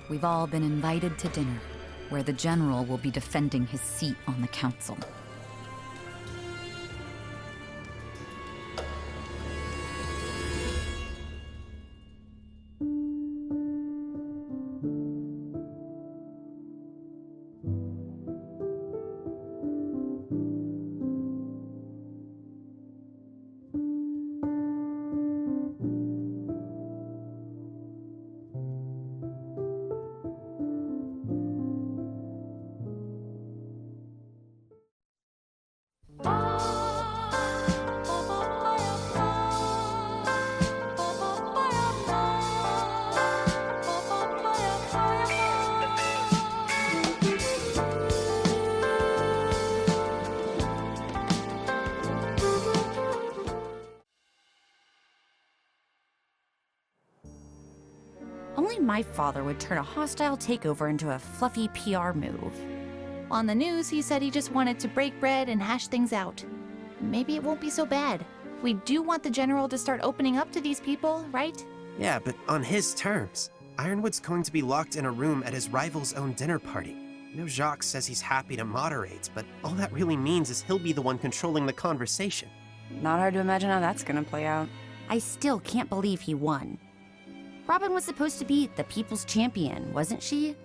We've all been invited to dinner, where the general will be defending his seat on the council. Only my father would turn a hostile takeover into a fluffy PR move. On the news, he said he just wanted to break bread and hash things out. Maybe it won't be so bad. We do want the general to start opening up to these people, right? Yeah, but on his terms. Ironwood's going to be locked in a room at his rival's own dinner party. I know Jacques says he's happy to moderate, but all that really means is he'll be the one controlling the conversation. Not hard to imagine how that's gonna play out. I still can't believe he won. Robin was supposed to be the people's champion, wasn't she?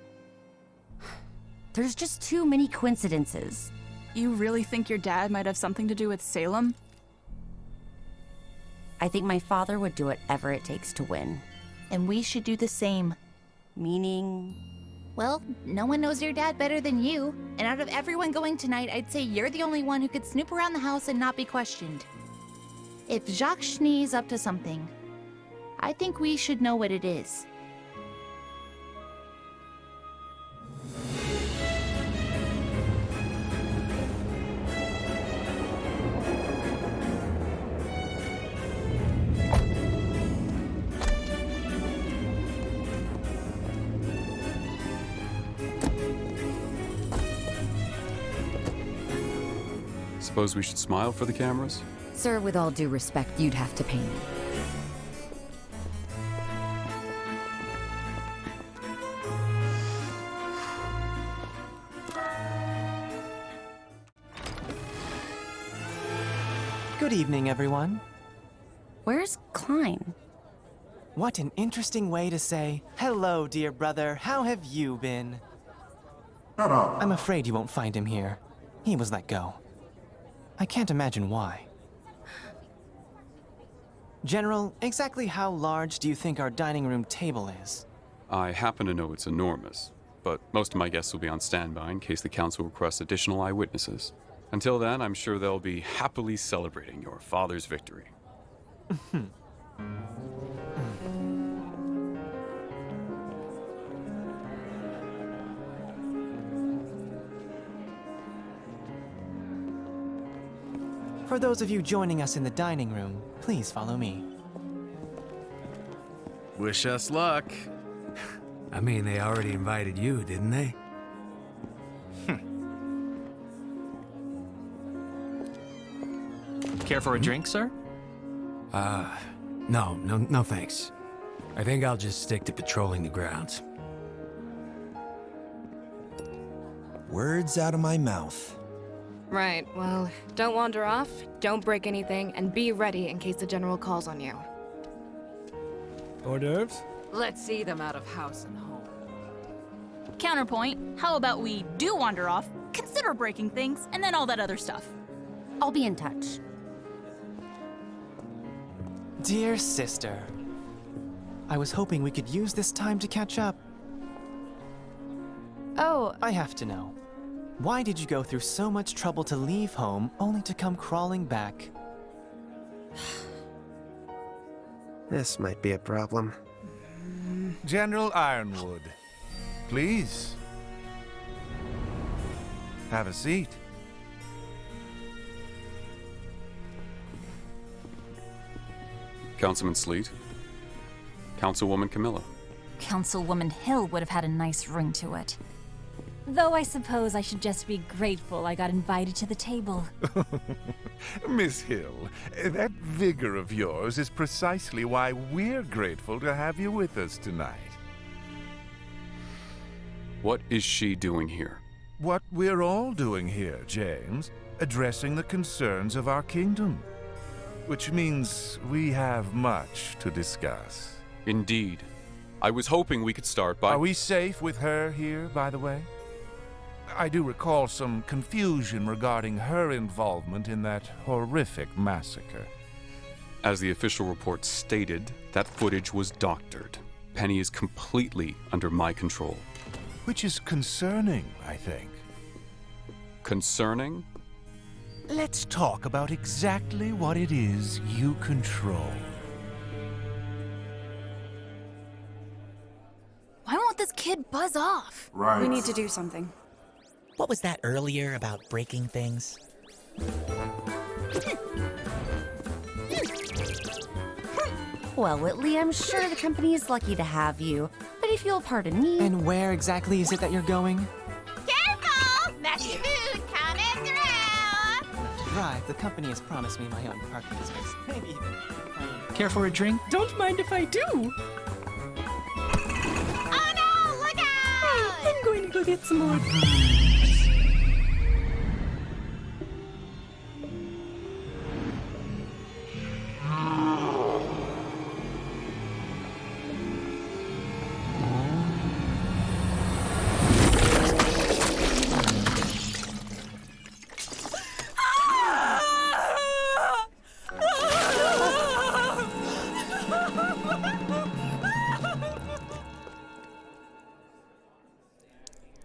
There's just too many coincidences. You really think your dad might have something to do with Salem? I think my father would do whatever it takes to win. And we should do the same. Meaning? Well, no one knows your dad better than you. And out of everyone going tonight, I'd say you're the only one who could snoop around the house and not be questioned. If Jacques Schnee's up to something, I think we should know what it is. Suppose we should smile for the cameras? Sir, with all due respect, you'd have to pay me. Good evening, everyone. Where's Klein? What an interesting way to say, hello, dear brother, how have you been? I'm afraid you won't find him here. He was let go. I can't imagine why. General, exactly how large do you think our dining room table is? I happen to know it's enormous, but most of my guests will be on standby in case the council requests additional eyewitnesses. Until then, I'm sure they'll be happily celebrating your father's victory. For those of you joining us in the dining room, please follow me. Wish us luck. I mean, they already invited you, didn't they? Care for a drink, sir? No thanks. I think I'll just stick to patrolling the grounds. Words out of my mouth. Right, well, don't wander off, don't break anything, and be ready in case the general calls on you. Hors d'oeuvres? Let's see them out of house and home. Counterpoint, how about we do wander off, consider breaking things, and then all that other stuff? I'll be in touch. Dear sister, I was hoping we could use this time to catch up. Oh, I have to know. Why did you go through so much trouble to leave home, only to come crawling back? This might be a problem. General Ironwood, please. Have a seat. Councilman Sleet. Councilwoman Camilla. Councilwoman Hill would have had a nice ring to it. Though I suppose I should just be grateful I got invited to the table. Miss Hill, that vigor of yours is precisely why we're grateful to have you with us tonight. What is she doing here? What we're all doing here, James, addressing the concerns of our kingdom. Which means we have much to discuss. Indeed. I was hoping we could start by... Are we safe with her here, by the way? I do recall some confusion regarding her involvement in that horrific massacre. As the official report stated, that footage was doctored. Penny is completely under my control. Which is concerning, I think. Concerning? Let's talk about exactly what it is you control. Why won't this kid buzz off? Right. We need to do something. What was that earlier about breaking things? Well, Whitley, I'm sure the company is lucky to have you. But if you'll pardon me... And where exactly is it that you're going? Careful! Messy food coming through! To drive, the company has promised me my own parking space. Maybe even... Care for a drink? Don't mind if I do. Oh no! Look out! I'm going to go get some more.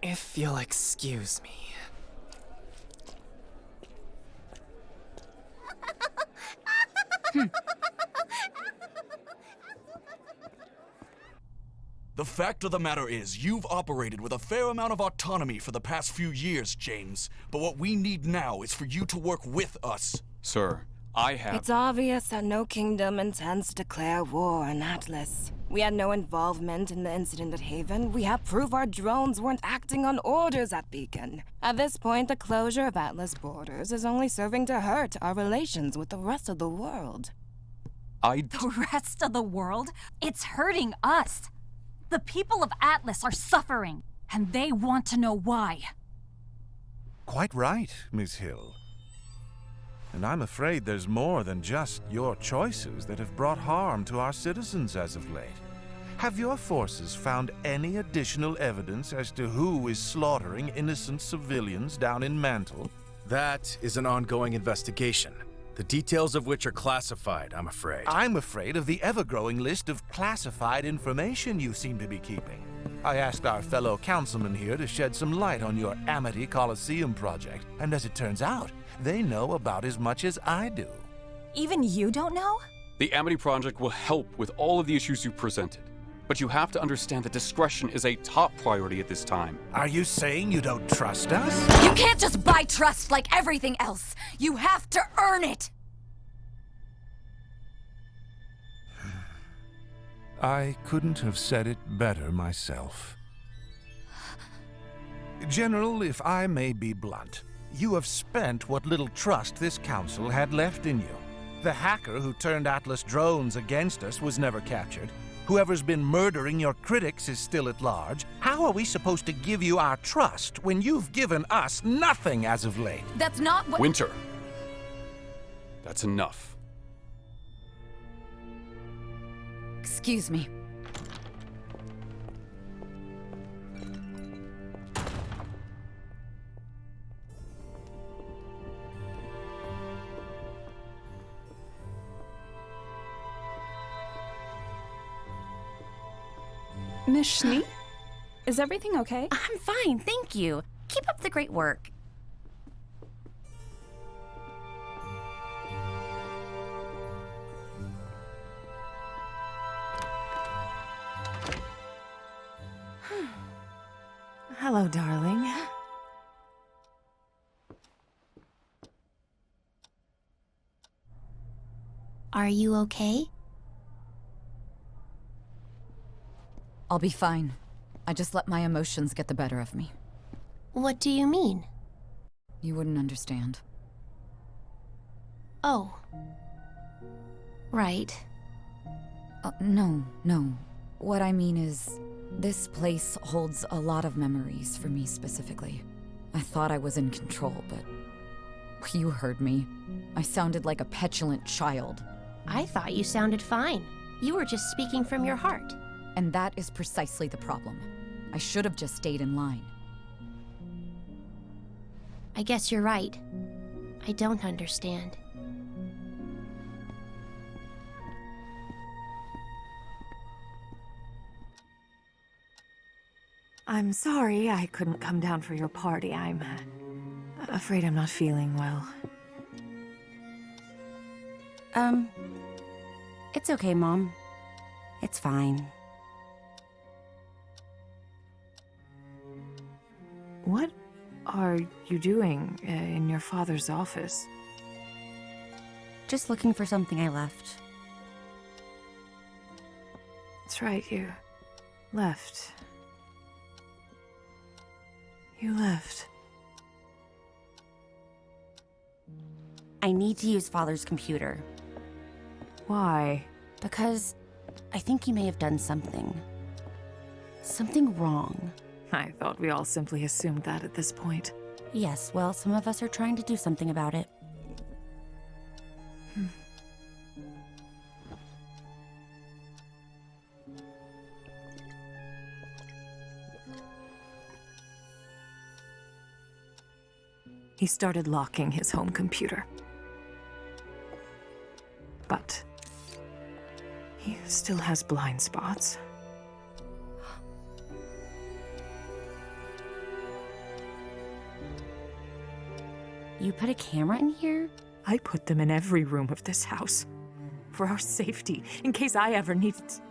If you'll excuse me. The fact of the matter is, you've operated with a fair amount of autonomy for the past few years, James. But what we need now is for you to work with us. Sir, I have... It's obvious that no kingdom intends to declare war on Atlas. We had no involvement in the incident at Haven. We have proof our drones weren't acting on orders at Beacon. At this point, the closure of Atlas borders is only serving to hurt our relations with the rest of the world. The rest of the world? It's hurting us. The people of Atlas are suffering, and they want to know why. Quite right, Miss Hill. And I'm afraid there's more than just your choices that have brought harm to our citizens as of late. Have your forces found any additional evidence as to who is slaughtering innocent civilians down in Mantle? That is an ongoing investigation, the details of which are classified, I'm afraid. I'm afraid of the ever-growing list of classified information you seem to be keeping. I asked our fellow councilman here to shed some light on your Amity Coliseum project, and as it turns out, they know about as much as I do. Even you don't know? The Amity Project will help with all of the issues you presented. But you have to understand that discretion is a top priority at this time. Are you saying you don't trust us? You can't just buy trust like everything else. You have to earn it. I couldn't have said it better myself. General, if I may be blunt, you have spent what little trust this council had left in you. The hacker who turned Atlas drones against us was never captured. Whoever's been murdering your critics is still at large. How are we supposed to give you our trust when you've given us nothing as of late? That's not what— Winter. That's enough. Excuse me. Miss Schnee? Is everything okay? I'm fine, thank you. Keep up the great work. Hello, darling. Are you okay? I'll be fine. I just let my emotions get the better of me. What do you mean? You wouldn't understand. Oh. Right. No. What I mean is, this place holds a lot of memories for me specifically. I thought I was in control, but you heard me. I sounded like a petulant child. I thought you sounded fine. You were just speaking from your heart. And that is precisely the problem. I should have just stayed in line. I guess you're right. I don't understand. I'm sorry I couldn't come down for your party. I'm afraid I'm not feeling well. It's okay, Mom. It's fine. What are you doing in your father's office? Just looking for something I left. That's right, you left. You left. I need to use Father's computer. Why? Because I think he may have done something. Something wrong. I thought we all simply assumed that at this point. Yes, well, some of us are trying to do something about it. He started locking his home computer. But he still has blind spots. You put a camera in here? I put them in every room of this house. For our safety, in case I ever need it.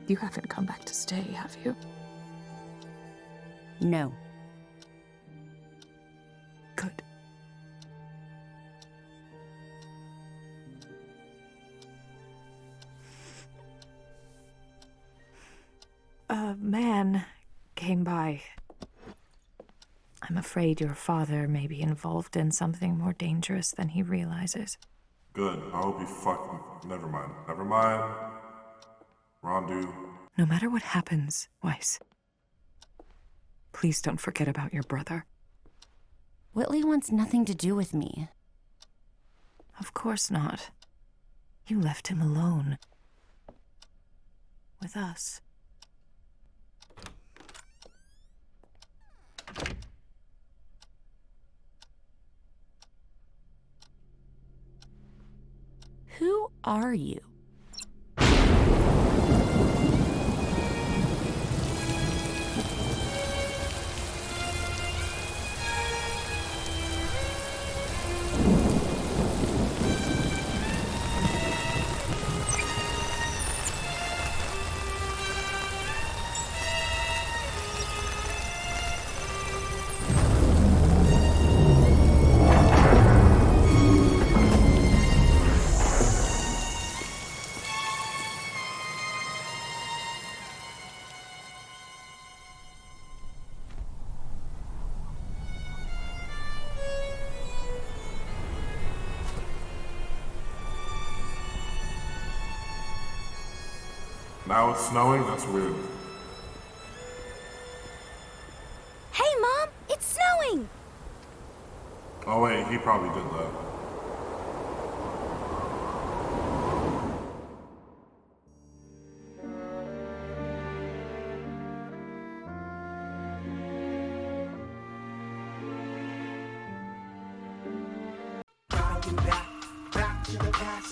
You haven't come back to stay, have you? No. Good. A man came by. I'm afraid your father may be involved in something more dangerous than he realizes. Good. I hope he fucking... Never mind. Never mind. Rondu. No matter what happens, Weiss, please don't forget about your brother. Whitley wants nothing to do with me. Of course not. You left him alone. With us. Who are you? Now it's snowing? That's weird. Hey, Mom! It's snowing! Oh wait, he probably did that. Back to the past.